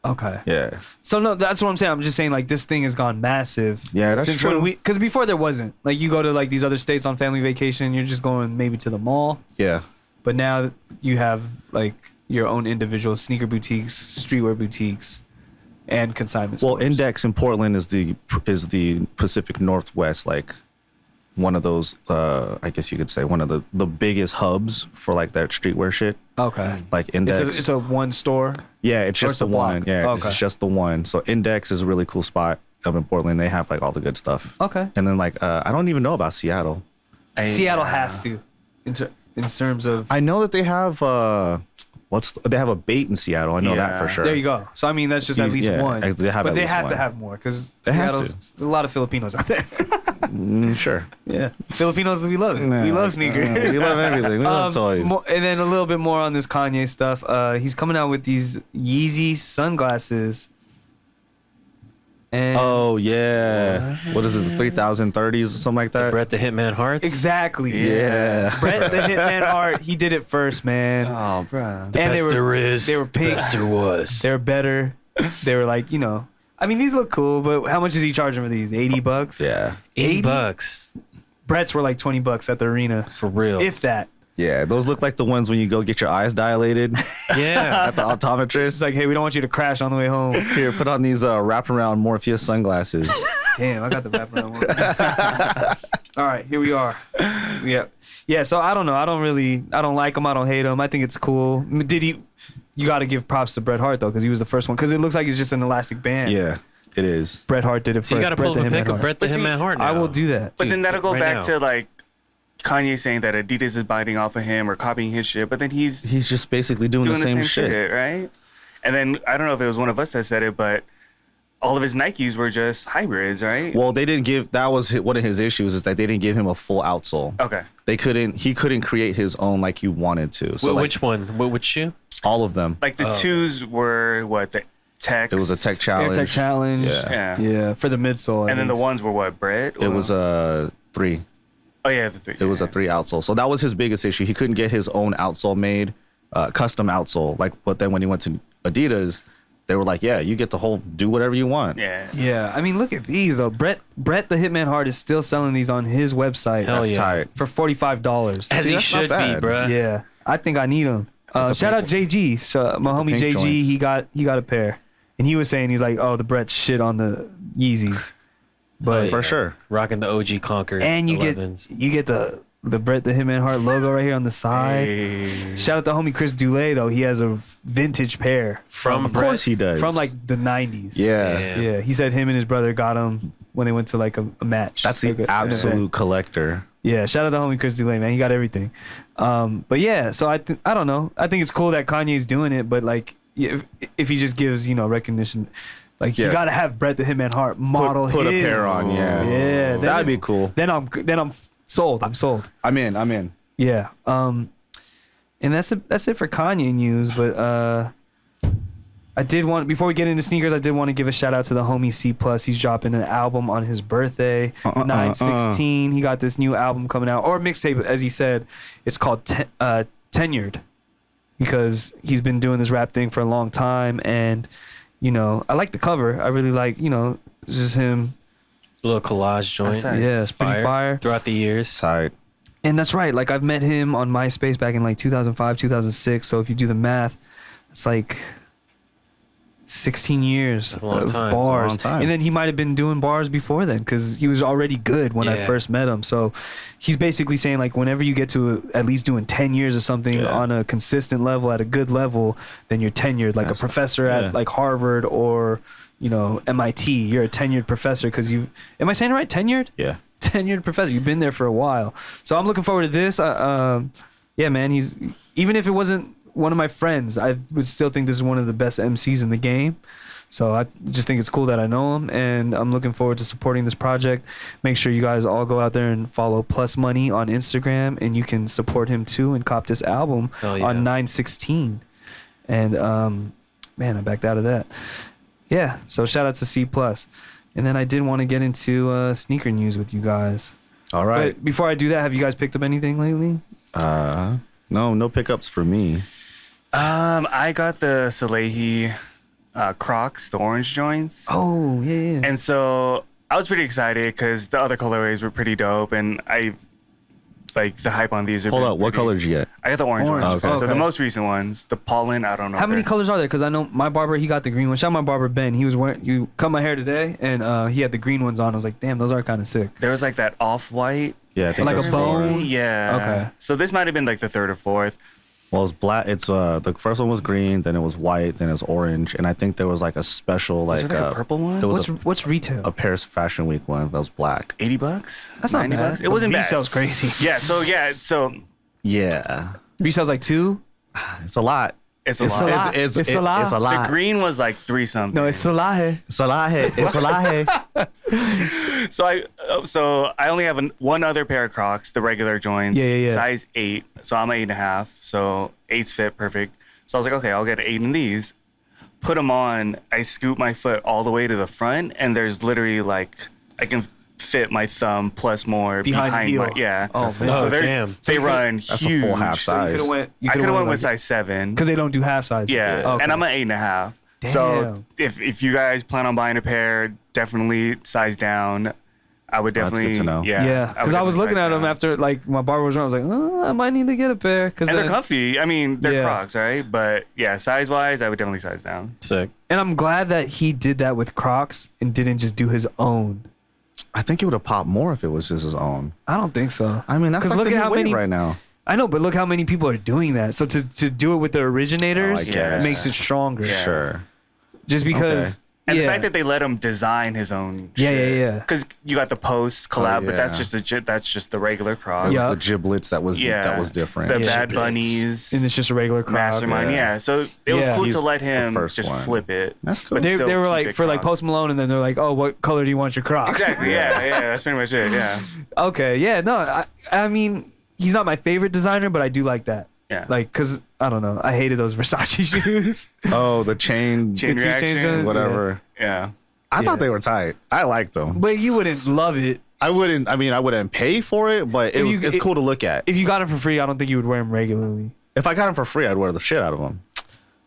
Speaker 2: Okay.
Speaker 4: Yeah.
Speaker 2: So no, that's what I'm saying. I'm just saying like this thing has gone massive.
Speaker 4: Yeah, that's
Speaker 2: since
Speaker 4: true.
Speaker 2: Because before there wasn't. Like you go to like these other states on family vacation, you're just going maybe to the mall.
Speaker 4: Yeah.
Speaker 2: But now you have like your own individual sneaker boutiques, streetwear boutiques, and consignment
Speaker 4: Well,
Speaker 2: stores.
Speaker 4: Index in Portland is the Pacific Northwest, like one of those. I guess you could say one of the biggest hubs for like that streetwear shit.
Speaker 2: Okay.
Speaker 4: Like Index.
Speaker 2: It's a one store.
Speaker 4: Yeah, it's
Speaker 2: Or
Speaker 4: just
Speaker 2: it's a
Speaker 4: the one.
Speaker 2: block?
Speaker 4: Yeah,
Speaker 2: Okay.
Speaker 4: it's just the one. So Index is a really cool spot up in Portland. They have like all the good stuff.
Speaker 2: Okay.
Speaker 4: And then like I don't even know about Seattle.
Speaker 2: Seattle has to, in terms of.
Speaker 4: I know that they have they have a bait in Seattle. I know that
Speaker 5: Yeah.
Speaker 4: for sure.
Speaker 2: There you go. So I mean, that's just at least
Speaker 4: Yeah,
Speaker 2: one.
Speaker 4: they have
Speaker 2: but
Speaker 4: at
Speaker 2: they
Speaker 4: least
Speaker 2: have to
Speaker 4: one.
Speaker 2: have more because
Speaker 4: They have to.
Speaker 2: Seattle's there's a lot of Filipinos out there.
Speaker 4: Sure.
Speaker 2: Yeah, Filipinos, we love it. We
Speaker 4: Yeah,
Speaker 2: love sneakers.
Speaker 4: we love everything. We love toys.
Speaker 2: And then a little bit more on this Kanye stuff. He's coming out with these Yeezy Sunglasses. And
Speaker 4: Oh yeah. What is it? The 3030s or something like that.
Speaker 3: Bret the Hitman Harts.
Speaker 2: exactly.
Speaker 4: Yeah.
Speaker 2: Bret the Hitman Hart, he did it first, man.
Speaker 5: Oh, bro.
Speaker 2: And they were they were pink.
Speaker 3: best there was.
Speaker 2: They were better. They were like, you know. I mean, these look cool, but how much is he charging for these? $80?
Speaker 4: Yeah.
Speaker 3: $80
Speaker 2: Brett's were like $20 at the arena,
Speaker 3: for real.
Speaker 2: if that.
Speaker 4: Yeah. Those look like the ones when you go get your eyes dilated
Speaker 3: Yeah.
Speaker 4: at the optometrist.
Speaker 2: It's like, hey, we don't want you to crash on the way home.
Speaker 4: Here, put on these wraparound Morpheus sunglasses.
Speaker 2: Damn, I got the wraparound one. All right, here we are. Yeah. So I don't know. I don't like him. I don't hate him. I think it's cool. You got to give props to Bret Hart though, because he was the first one. Because it looks like it's just an elastic band.
Speaker 4: Yeah, it is.
Speaker 2: Bret Hart did it first.
Speaker 3: So you got to
Speaker 2: Bret
Speaker 3: pull
Speaker 2: the
Speaker 3: up a
Speaker 2: Hitman
Speaker 3: pic of
Speaker 2: Hart.
Speaker 3: Bret the
Speaker 5: But see,
Speaker 3: Hitman Hart now.
Speaker 2: I will do that.
Speaker 5: But
Speaker 3: Dude,
Speaker 5: then that'll go
Speaker 3: right
Speaker 5: back
Speaker 3: now.
Speaker 5: to like Kanye saying that Adidas is biting off of him or copying his shit, but then he's
Speaker 4: He's just basically doing,
Speaker 5: doing
Speaker 4: the same shit.
Speaker 5: right? And then I don't know if it was one of us that said it, but all of his Nikes were just hybrids, right?
Speaker 4: Well, they didn't give. That was one of his issues, is that they didn't give him a full outsole.
Speaker 5: Okay.
Speaker 4: He couldn't create his own like you wanted to. So like,
Speaker 3: Which one? Which shoe?
Speaker 4: all of them.
Speaker 5: Like the twos were what? The Tech.
Speaker 4: It was a tech
Speaker 2: Air
Speaker 4: challenge.
Speaker 2: Tech Challenge.
Speaker 4: Yeah.
Speaker 5: Yeah.
Speaker 2: For the midsole.
Speaker 5: And then the ones were what? Bret?
Speaker 4: It was a 3.
Speaker 5: Oh yeah, the 3.
Speaker 4: It was a 3 outsole. So that was his biggest issue. He couldn't get his own outsole made, custom outsole. Like, but then when he went to Adidas, they were like, "Yeah, you get to do whatever you want."
Speaker 5: Yeah.
Speaker 2: Yeah, I mean, look at these though. Bret the Hitman Hart is still selling these on his website.
Speaker 3: Hell
Speaker 4: That's
Speaker 3: yeah.
Speaker 4: tight.
Speaker 2: For $45.
Speaker 3: As
Speaker 4: See,
Speaker 3: he
Speaker 4: that's not
Speaker 3: should be,
Speaker 4: bad.
Speaker 3: bruh.
Speaker 2: Yeah, I think I need them. Shout out JG. So my homie
Speaker 4: pink
Speaker 2: JG,
Speaker 4: joints.
Speaker 2: he got a pair, and he was saying he's like, oh, the Bret shit on the Yeezys, but
Speaker 3: yeah.
Speaker 4: For sure.
Speaker 3: Rocking the OG Conquer.
Speaker 2: and you
Speaker 3: 11s.
Speaker 2: get the Bret the Hitman Hart logo right here on the side.
Speaker 5: Hey.
Speaker 2: Shout out to homie Chris Dulé though. He has a vintage pair
Speaker 3: From
Speaker 4: Of course he does.
Speaker 2: from like the 90s.
Speaker 4: Yeah.
Speaker 3: Damn.
Speaker 2: Yeah, he said him and his brother got them when they went to like a match.
Speaker 4: That's the
Speaker 2: Like a-
Speaker 4: absolute collector.
Speaker 2: Yeah, shout out to homie Chris Delay, man. He got everything. But yeah, so I don't know. I think it's cool that Kanye's doing it, but like if he just gives, recognition, like you
Speaker 4: Yeah.
Speaker 2: gotta have Bret the Hitman Hart model
Speaker 4: Put a
Speaker 2: his.
Speaker 4: pair on, yeah.
Speaker 2: Yeah,
Speaker 4: That'd be cool.
Speaker 2: Then I'm sold. I'm sold.
Speaker 4: I'm in.
Speaker 2: Yeah. And that's it for Kanye news, but I did want, before we get into sneakers, I did want to give a shout out to the homie C+. He's dropping an album on his birthday, 9/16. He got this new album coming out, or mixtape, as he said. It's called Tenured, because he's been doing this rap thing for a long time, and I like the cover. I really like, it's just him.
Speaker 3: A little collage joint.
Speaker 5: That's
Speaker 2: Yeah, it's pretty fire.
Speaker 3: Throughout the years.
Speaker 4: Tight.
Speaker 2: And that's right. Like I've met him on MySpace back in like 2005, 2006. So if you do the math, it's like 16 years
Speaker 3: That's a long
Speaker 2: of
Speaker 3: time. That's a
Speaker 2: bars.
Speaker 4: long time.
Speaker 2: And then he might have been doing bars before then, because he was already good when I
Speaker 3: Yeah.
Speaker 2: first met him. So he's basically saying like whenever you get to at least doing 10 years of something
Speaker 4: Yeah.
Speaker 2: on a consistent level, at a good level, then you're tenured. Like
Speaker 4: That's-
Speaker 2: a professor
Speaker 4: yeah.
Speaker 2: at like Harvard or MIT. You're a tenured professor because am I saying it right? Tenured?
Speaker 4: Yeah.
Speaker 2: Tenured professor. You've been there for a while. So I'm looking forward to this. Yeah, man. Even if it wasn't one of my friends, I would still think this is one of the best MCs in the game. So I just think it's cool that I know him, and I'm looking forward to supporting this project. Make sure you guys all go out there and follow Plus Money on Instagram, and you can support him too and cop this album
Speaker 3: Hell yeah.
Speaker 2: on 9/16. And man, I backed out of that. Yeah, so shout out to C+. And then I did want to get into sneaker news with you guys.
Speaker 4: All right.
Speaker 2: But before I do that, have you guys picked up anything lately?
Speaker 4: No pickups for me.
Speaker 5: I got the Salehi Crocs, the orange joints.
Speaker 2: Oh yeah.
Speaker 5: And so I was pretty excited because the other colorways were pretty dope, and I like the hype on these.
Speaker 4: Hold up, what color did you get?
Speaker 5: I got the orange ones.
Speaker 4: Okay.
Speaker 5: So the most recent ones, the pollen. I don't know.
Speaker 2: How many colors are there? Because I know my barber, he got the green one. Shout out my barber Ben. He was wearing. You cut my hair today, and he had the green ones on. I was like, damn, those are kind of sick.
Speaker 5: There was like that off-white.
Speaker 4: Yeah, I think
Speaker 2: Like a
Speaker 4: there's
Speaker 2: bone?
Speaker 4: four.
Speaker 5: Yeah.
Speaker 2: Okay.
Speaker 5: So this might have been like the third or fourth.
Speaker 4: Well, it's black. It's the first one was green, then it was white, then it was orange, and I think there was like a special like,
Speaker 5: there like a purple one?
Speaker 4: There was
Speaker 2: What's retail?
Speaker 4: a Paris Fashion Week one that was black.
Speaker 5: $80?
Speaker 2: That's not bad.
Speaker 5: $90? It wasn't bad.
Speaker 2: Resale's crazy.
Speaker 5: Yeah. So
Speaker 4: Yeah,
Speaker 2: Resale's like 2.
Speaker 4: it's a lot.
Speaker 5: it's a
Speaker 2: It's a
Speaker 5: lot.
Speaker 2: lot.
Speaker 4: It's
Speaker 2: It's a lot.
Speaker 4: It's a lot.
Speaker 5: The green was like 3 something.
Speaker 2: No, it's Salahe.
Speaker 4: It's a lot. It's a lot.
Speaker 5: So I only have one other pair of Crocs, the regular joints,
Speaker 2: Yeah.
Speaker 5: size 8. So I'm 8.5. So 8's fit perfect. So I was like, okay, I'll get 8 in these. Put them on. I scoop my foot all the way to the front, and there's literally like I can fit my thumb plus more
Speaker 2: Behind the heel.
Speaker 5: my yeah.
Speaker 2: Oh, man.
Speaker 5: So
Speaker 3: damn.
Speaker 5: they run
Speaker 4: That's
Speaker 5: huge.
Speaker 4: a full half size.
Speaker 2: You
Speaker 5: I could have went with
Speaker 2: like,
Speaker 5: size 7.
Speaker 2: because they don't do half sizes.
Speaker 5: Yeah,
Speaker 2: Okay.
Speaker 5: and I'm an 8.5. So
Speaker 2: Damn.
Speaker 5: if you guys plan on buying a pair, definitely size down. I would
Speaker 4: That's good
Speaker 5: definitely
Speaker 4: to know.
Speaker 2: Yeah, because I was looking at them after like my barber was around. I was like, oh, I might need to get a pair. Cause
Speaker 5: And they're comfy. I mean, they're
Speaker 2: Yeah.
Speaker 5: Crocs, right? But yeah, size wise, I would definitely size down.
Speaker 3: Sick.
Speaker 2: And I'm glad that he did that with Crocs and didn't just do his own.
Speaker 4: I think it would have popped more if it was just his own.
Speaker 2: I don't think so.
Speaker 4: I mean, that's
Speaker 2: 'Cause
Speaker 4: like
Speaker 2: look
Speaker 4: the
Speaker 2: at
Speaker 4: new
Speaker 2: how
Speaker 4: wave
Speaker 2: many-
Speaker 4: right now.
Speaker 2: I know, but look how many people are doing that. So to do it with the originators
Speaker 4: I guess.
Speaker 2: makes it stronger.
Speaker 5: Yeah.
Speaker 4: Sure.
Speaker 2: Just because.
Speaker 4: Okay.
Speaker 5: And
Speaker 2: yeah.
Speaker 5: the fact that they let him design his own
Speaker 2: Yeah,
Speaker 5: shit.
Speaker 2: yeah.
Speaker 5: Because you got the post collab, but that's
Speaker 4: yeah.
Speaker 5: just the regular Crocs.
Speaker 4: It
Speaker 2: Yeah.
Speaker 4: was the giblets that was different.
Speaker 5: The
Speaker 2: Yeah.
Speaker 5: Bad Bunnies.
Speaker 2: And it's just a regular Croc.
Speaker 5: Mastermind,
Speaker 4: yeah.
Speaker 5: yeah. So it was
Speaker 2: Yeah.
Speaker 5: cool
Speaker 4: He's
Speaker 5: to let
Speaker 4: the
Speaker 5: him
Speaker 4: first
Speaker 5: just
Speaker 4: one.
Speaker 5: flip it.
Speaker 4: That's cool.
Speaker 5: but
Speaker 2: They
Speaker 5: still
Speaker 2: were
Speaker 5: keep
Speaker 2: like
Speaker 5: it
Speaker 2: for like
Speaker 5: Crocs.
Speaker 2: Post Malone, and then they're like, oh, what color do you want your Crocs?
Speaker 5: Exactly, yeah, that's pretty much it, yeah.
Speaker 2: Okay, yeah, no, I mean, he's not my favorite designer, but I do like that.
Speaker 5: Yeah.
Speaker 2: Like, cause I don't know, I hated those Versace shoes.
Speaker 4: Oh, the chain,
Speaker 5: Chain
Speaker 2: the two chains
Speaker 5: reaction,
Speaker 2: on it?
Speaker 4: whatever.
Speaker 5: Yeah.
Speaker 4: I
Speaker 2: Yeah.
Speaker 4: thought they were tight. I liked them.
Speaker 2: But you wouldn't love it
Speaker 4: I wouldn't. I mean, I wouldn't pay for it, but it's cool to look at.
Speaker 2: if you got them for free. I don't think you would wear them regularly.
Speaker 4: If I got them for free, I'd wear the shit out of them.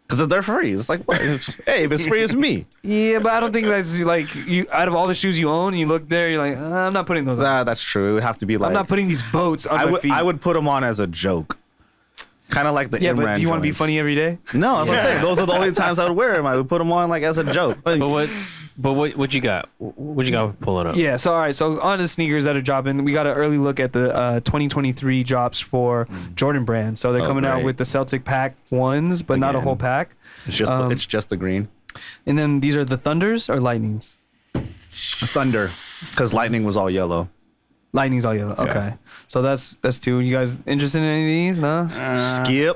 Speaker 4: Because if they're free, it's like, what? Hey, if it's free, it's me.
Speaker 2: Yeah, but I don't think that's like you. Out of all the shoes you own, you look there, you're like, I'm not putting those on.
Speaker 4: Nah, that's true. It would have to be like.
Speaker 2: I'm not putting these boats on my feet.
Speaker 4: I would put them on as a joke. Kind of like the
Speaker 2: Yeah,
Speaker 4: Imran
Speaker 2: but do you want to be
Speaker 4: joints.
Speaker 2: funny every day?
Speaker 4: No, that's what I'm saying. Those are the only times I would wear them. I would put them on like as a joke. Like,
Speaker 3: But what you got? What you got pulling up?
Speaker 2: Yeah, so all right, so on the sneakers that are dropping, we got an early look at the 2023 drops for Jordan Brand. So they're coming out
Speaker 4: great.
Speaker 2: with the Celtic pack ones, but not a
Speaker 4: Again.
Speaker 2: whole pack.
Speaker 4: it's just the green.
Speaker 2: And then these are the Thunders or Lightnings?
Speaker 4: Thunder, because lightning was all yellow.
Speaker 2: Lightning's all yellow. Okay, so that's 2. You guys interested in any of these? No.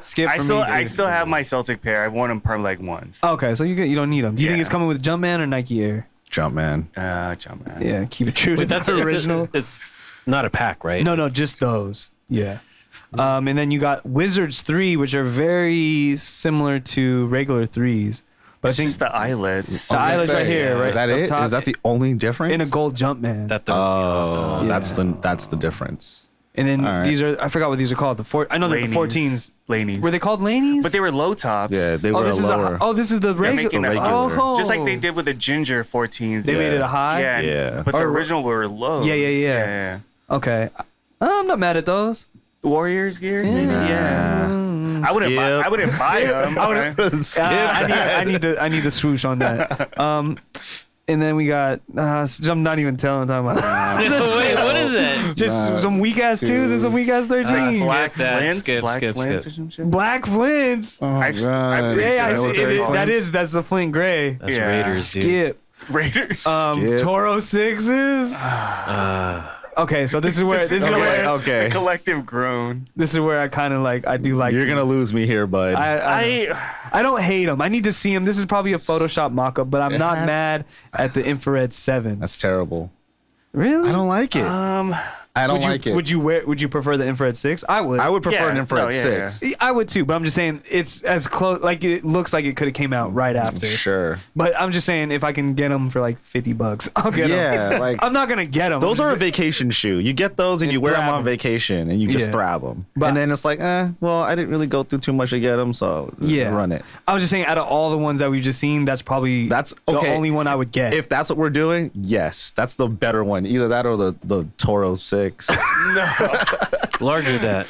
Speaker 2: Skip
Speaker 5: I
Speaker 2: for
Speaker 5: still
Speaker 2: me, too.
Speaker 5: I still have my Celtic pair. I've worn them per like once.
Speaker 2: Okay, so you don't need them. Do you think
Speaker 5: Yeah.
Speaker 2: it's coming with Jumpman or Nike Air?
Speaker 4: Jumpman.
Speaker 5: Jumpman.
Speaker 2: Yeah, keep it true to
Speaker 3: Wait, that's
Speaker 2: the
Speaker 3: it's
Speaker 2: original.
Speaker 3: It's not a pack, right?
Speaker 2: No, just those. Yeah. And then you got Wizards 3, which are very similar to regular 3s. But
Speaker 5: It's
Speaker 2: I think
Speaker 5: just the eyelets.
Speaker 2: the eyelets right here, right?
Speaker 4: Is that
Speaker 2: up
Speaker 4: it?
Speaker 2: top,
Speaker 4: Is that the only difference?
Speaker 2: in a gold Jumpman.
Speaker 3: That throws me off.
Speaker 4: Oh, that's the difference.
Speaker 2: And then
Speaker 4: All right.
Speaker 2: these are, I forgot what these are called. I know that the 14s.
Speaker 5: Laney's.
Speaker 2: Were they called Laneys?
Speaker 5: But they were low tops.
Speaker 4: Yeah, they
Speaker 2: oh,
Speaker 4: were
Speaker 2: this is
Speaker 4: lower.
Speaker 2: this is the
Speaker 5: making
Speaker 2: regular.
Speaker 5: it
Speaker 4: regular.
Speaker 2: Oh,
Speaker 5: Just like they did with the ginger 14s.
Speaker 2: They made it a high?
Speaker 5: Yeah.
Speaker 4: Yeah.
Speaker 5: But the
Speaker 2: Or-
Speaker 5: original were low.
Speaker 2: Yeah. Okay. I'm not mad at those.
Speaker 5: Warriors gear, maybe. Yeah. I wouldn't buy. I wouldn't buy them.
Speaker 2: I need the swoosh on that. And then we got I'm not even telling talking about.
Speaker 3: Wait, what is it?
Speaker 2: Just some weak ass 2s and some weak ass 13s.
Speaker 3: Black that.
Speaker 5: Flints,
Speaker 3: Skip,
Speaker 5: black
Speaker 3: skip,
Speaker 5: Flints
Speaker 3: skip.
Speaker 5: or some shit.
Speaker 2: Black Flints.
Speaker 5: I'm pretty
Speaker 2: Yeah,
Speaker 5: sure
Speaker 2: I
Speaker 5: that's
Speaker 2: see,
Speaker 5: what they're called.
Speaker 2: that's the Flint Gray.
Speaker 3: That's
Speaker 5: Yeah.
Speaker 3: Raiders, dude.
Speaker 2: Skip.
Speaker 5: Raiders.
Speaker 4: Skip.
Speaker 2: Toro 6s. Okay, so this is where
Speaker 4: Okay.
Speaker 5: The collective groan.
Speaker 2: this is where I kind of like I do like.
Speaker 4: You're gonna
Speaker 2: these.
Speaker 4: lose me here, bud.
Speaker 2: I don't hate them. I need to see them. This is probably a Photoshop mock-up, but I'm not mad at the infrared 7.
Speaker 4: That's terrible.
Speaker 2: Really?
Speaker 4: I don't like it. I don't like it.
Speaker 2: Would you prefer the infrared 6? I would.
Speaker 4: I would prefer
Speaker 5: Yeah,
Speaker 4: an infrared
Speaker 5: no, yeah,
Speaker 4: 6.
Speaker 2: I would too, but I'm just saying it's as close. Like it looks like it could have came out right after.
Speaker 4: Sure.
Speaker 2: But I'm just saying if I can get them for like $50, I'll get them.
Speaker 4: Yeah, like
Speaker 2: I'm not gonna get them.
Speaker 4: those are a vacation shoe. You get those and you wear them
Speaker 2: Thrab
Speaker 4: on
Speaker 2: 'em.
Speaker 4: vacation and you just
Speaker 2: Yeah.
Speaker 4: thrab them.
Speaker 2: But-
Speaker 4: And then it's like, well, I didn't really go through too much to get them, so run it.
Speaker 2: I was just saying, out of all the ones that we've just seen, that's probably
Speaker 4: That's
Speaker 2: the
Speaker 4: okay.
Speaker 2: only one I would get.
Speaker 4: If that's what we're doing, yes, that's the better one. Either that or the Toro 6.
Speaker 3: Larger that.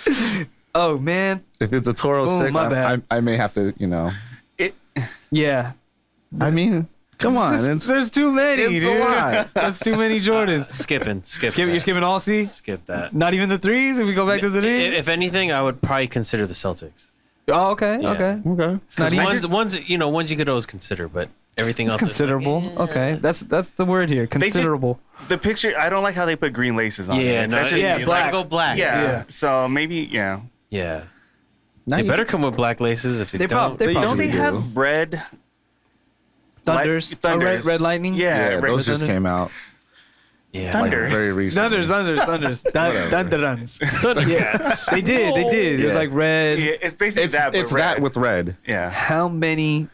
Speaker 2: Oh man,
Speaker 4: If it's a Toro
Speaker 2: Oh,
Speaker 4: 6,
Speaker 2: my bad.
Speaker 4: I may have to,
Speaker 2: yeah.
Speaker 4: I mean, come on.
Speaker 2: There's too many,
Speaker 4: it's a
Speaker 2: dude.
Speaker 4: lot.
Speaker 2: That's too many Jordans.
Speaker 3: Skip
Speaker 2: You're
Speaker 3: that.
Speaker 2: skipping all C?
Speaker 3: Skip that.
Speaker 2: Not even the threes? If we go back to the threes?
Speaker 3: If anything, I would probably consider the Celtics.
Speaker 2: Oh, okay,
Speaker 3: Yeah.
Speaker 2: okay.
Speaker 4: Okay.
Speaker 2: It's not easy.
Speaker 3: Ones you could always consider, but everything
Speaker 2: It's
Speaker 3: else
Speaker 2: considerable.
Speaker 3: is like,
Speaker 2: Okay, that's the word here.
Speaker 5: just-
Speaker 2: Considerable.
Speaker 5: The picture, I don't like how they put green laces on
Speaker 3: yeah,
Speaker 5: it.
Speaker 3: no,
Speaker 5: That's just
Speaker 2: yeah,
Speaker 5: me.
Speaker 2: black.
Speaker 3: Gotta go black.
Speaker 5: Yeah.
Speaker 2: Yeah.
Speaker 5: So maybe, yeah.
Speaker 3: Yeah.
Speaker 4: Now
Speaker 3: They
Speaker 4: you-
Speaker 3: better come with black laces. If they,
Speaker 2: They
Speaker 3: don't,
Speaker 2: they
Speaker 4: They
Speaker 5: Don't
Speaker 2: probably
Speaker 5: they
Speaker 4: do.
Speaker 5: have red?
Speaker 2: Thunders.
Speaker 5: Thunders.
Speaker 2: Oh, red lightning.
Speaker 4: Yeah,
Speaker 5: red
Speaker 4: those just
Speaker 2: Thunder.
Speaker 4: came out
Speaker 3: yeah.
Speaker 5: Thunder.
Speaker 4: like very recently.
Speaker 2: Thunders. Thunderans.
Speaker 3: Yes.
Speaker 2: They did. It was
Speaker 4: Yeah.
Speaker 2: like red.
Speaker 5: Yeah, it's basically
Speaker 4: It's
Speaker 5: that, but
Speaker 4: it's
Speaker 5: red.
Speaker 4: that with red.
Speaker 5: Yeah.
Speaker 2: How many?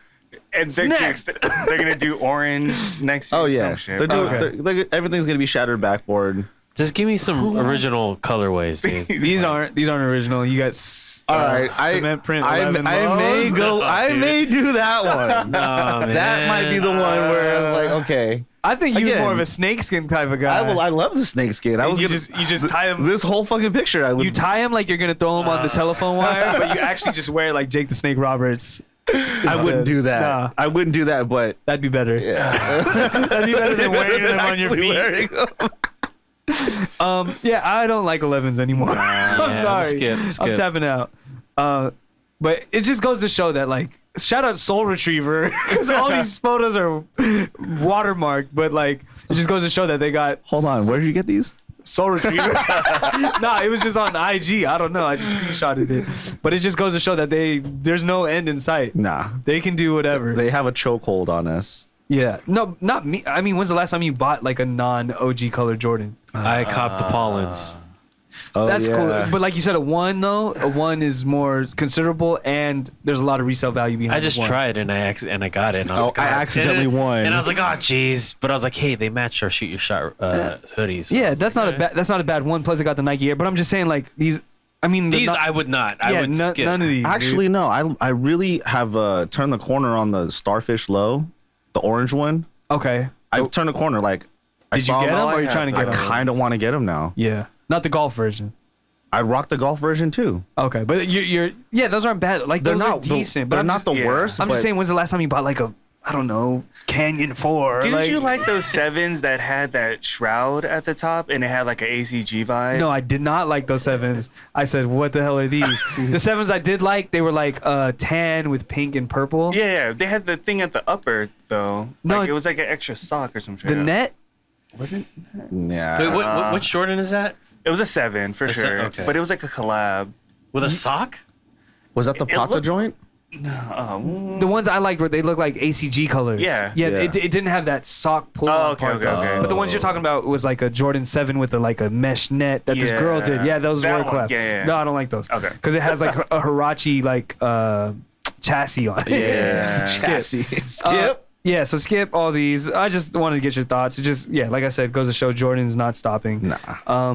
Speaker 5: And they're,
Speaker 2: Next.
Speaker 5: they're gonna do orange next.
Speaker 4: Oh
Speaker 5: to
Speaker 4: yeah,
Speaker 5: some shit.
Speaker 4: they're doing.
Speaker 2: Okay.
Speaker 4: Everything's gonna be shattered backboard.
Speaker 3: Just give me some original colorways, dude.
Speaker 2: These aren't original. You got
Speaker 4: All right,
Speaker 2: cement print.
Speaker 4: I
Speaker 2: 11
Speaker 4: may
Speaker 2: lows.
Speaker 4: go. I
Speaker 3: Dude.
Speaker 4: may do that one.
Speaker 3: No, man.
Speaker 4: That might be the one where I was like, okay.
Speaker 2: I think you're
Speaker 4: Again,
Speaker 2: more of a snakeskin type of guy.
Speaker 4: I love the snakeskin. I was
Speaker 2: you
Speaker 4: gonna,
Speaker 2: just tie them.
Speaker 4: this whole fucking picture. I would.
Speaker 2: You tie them like you're gonna throw them on the telephone wire, but you actually just wear like Jake the Snake Roberts.
Speaker 4: I wouldn't do that.
Speaker 2: Nah.
Speaker 4: I wouldn't do that. But
Speaker 2: That'd be better.
Speaker 4: yeah,
Speaker 2: That'd be better than wearing them on your
Speaker 4: actually
Speaker 2: feet.
Speaker 4: wearing them.
Speaker 2: Yeah, I don't like 11s anymore. I'm
Speaker 3: Yeah,
Speaker 2: sorry.
Speaker 3: skip.
Speaker 2: I'm tapping out. But it just goes to show that, like, shout out Soul Retriever, because all these photos are watermarked, but like, it just goes to show that they got
Speaker 4: Hold on, where did you get these?
Speaker 2: Soul Retriever. Nah, it was just on IG. I don't know. I just screenshotted it. But it just goes to show that there's no end in sight.
Speaker 4: Nah,
Speaker 2: They can do whatever.
Speaker 4: they have a chokehold on us.
Speaker 2: Yeah. No, not me. I mean, when's the last time you bought like a non-OG color Jordan?
Speaker 3: I copped the Pollens.
Speaker 4: Oh,
Speaker 2: That's
Speaker 4: yeah.
Speaker 2: cool. But like you said, a 1 though, a 1 is more considerable, and there's a lot of resale value behind.
Speaker 3: I just
Speaker 2: the 1.
Speaker 3: tried and I got it. And I was
Speaker 4: Oh,
Speaker 3: like,
Speaker 4: I
Speaker 3: oh,
Speaker 4: accidentally
Speaker 3: and
Speaker 4: won.
Speaker 3: And I was like, oh jeez. But I was like, hey, they match our shoot your shot hoodies. So I
Speaker 2: Yeah,
Speaker 3: was
Speaker 2: that's
Speaker 3: like,
Speaker 2: not a bad. That's not a bad one. Plus, it got the Nike Air. But I'm just saying, like these. I mean,
Speaker 3: These I would not. I
Speaker 2: yeah,
Speaker 3: would skip.
Speaker 2: none of these.
Speaker 4: Actually, no. I really have turned the corner on the Starfish Low, the orange one.
Speaker 2: Okay.
Speaker 4: I've turned the corner. Like, I
Speaker 2: Did you
Speaker 4: saw
Speaker 2: get
Speaker 4: them.
Speaker 2: them, or
Speaker 5: I
Speaker 2: are you
Speaker 5: have
Speaker 2: trying to
Speaker 5: them.
Speaker 2: get
Speaker 4: I
Speaker 2: them?
Speaker 4: kind of want to get them now.
Speaker 2: Yeah, not the golf version.
Speaker 4: I rock the golf version too.
Speaker 2: Okay, but you're yeah, those aren't bad. Like
Speaker 4: They're
Speaker 2: those
Speaker 4: not
Speaker 2: are decent. but
Speaker 4: They're
Speaker 2: I'm
Speaker 4: not
Speaker 2: just,
Speaker 4: the
Speaker 5: yeah.
Speaker 4: worst.
Speaker 2: I'm just
Speaker 4: but
Speaker 2: saying, when's the last time you bought like a, I don't know, Canyon 4?
Speaker 5: Didn't
Speaker 2: like,
Speaker 5: you like those 7s that had that shroud at the top and it had like an ACG vibe?
Speaker 2: No, I did not like those 7s. I said, what the hell are these? The 7s I did like, they were like tan with pink and purple.
Speaker 5: Yeah, they had the thing at the upper though.
Speaker 2: No,
Speaker 5: Like, it was like an extra sock or some shit.
Speaker 2: The net?
Speaker 5: wasn't.
Speaker 4: yeah.
Speaker 3: Wait, which Jordan is that?
Speaker 5: It was a 7 for sure.
Speaker 3: okay.
Speaker 5: But it was like a collab.
Speaker 3: With a sock?
Speaker 4: Was that the
Speaker 5: It
Speaker 4: Pata
Speaker 5: looked-
Speaker 4: joint?
Speaker 2: The ones I liked were they looked like ACG colors.
Speaker 5: Yeah.
Speaker 2: Yeah.
Speaker 4: Yeah.
Speaker 2: It didn't have that sock pull.
Speaker 5: Oh, okay, okay, okay.
Speaker 2: But the ones you're talking about was like a Jordan 7 with like a mesh net that this girl did.
Speaker 5: Yeah.
Speaker 2: Yeah, those
Speaker 5: That
Speaker 2: were
Speaker 5: one,
Speaker 2: collab.
Speaker 5: yeah, yeah.
Speaker 2: No, I don't like those.
Speaker 5: Okay.
Speaker 2: Because it has like a Hirachi like chassis on it.
Speaker 5: Yeah.
Speaker 2: Skip.
Speaker 4: Skip.
Speaker 2: Yeah, so skip all these. I just wanted to get your thoughts. It just, yeah, like I said, goes to show Jordan's not stopping.
Speaker 4: Nah.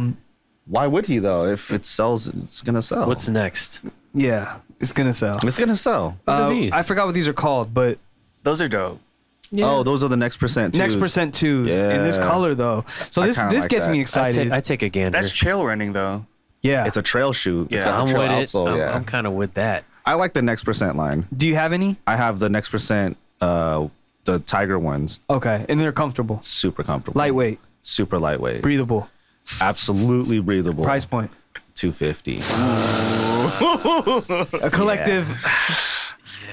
Speaker 4: Why would he though? If it sells, it's gonna sell.
Speaker 3: What's next?
Speaker 2: Yeah, it's gonna sell.
Speaker 4: It's gonna sell.
Speaker 3: What are these?
Speaker 2: I forgot what these are called, but
Speaker 5: Those are dope.
Speaker 4: Oh, those are the next percent.
Speaker 2: next percent twos in this
Speaker 4: Yeah.
Speaker 2: color though. So
Speaker 4: I
Speaker 2: this
Speaker 4: kinda like
Speaker 2: gets
Speaker 4: that.
Speaker 2: me
Speaker 3: I
Speaker 2: excited.
Speaker 3: take a gander.
Speaker 5: That's trail running though.
Speaker 2: Yeah.
Speaker 4: It's a trail shoe. It's
Speaker 5: Yeah.
Speaker 4: got
Speaker 3: I'm
Speaker 4: the trail
Speaker 3: with it.
Speaker 4: outsole, yeah.
Speaker 3: I'm kind of with that.
Speaker 4: I like the next percent line.
Speaker 2: Do you have any?
Speaker 4: I have the next percent. The Tiger ones.
Speaker 2: Okay, and they're comfortable,
Speaker 4: Super comfortable.
Speaker 2: lightweight,
Speaker 4: Super lightweight.
Speaker 2: breathable.
Speaker 4: Absolutely breathable.
Speaker 2: Price point.
Speaker 4: $250.
Speaker 2: A collective.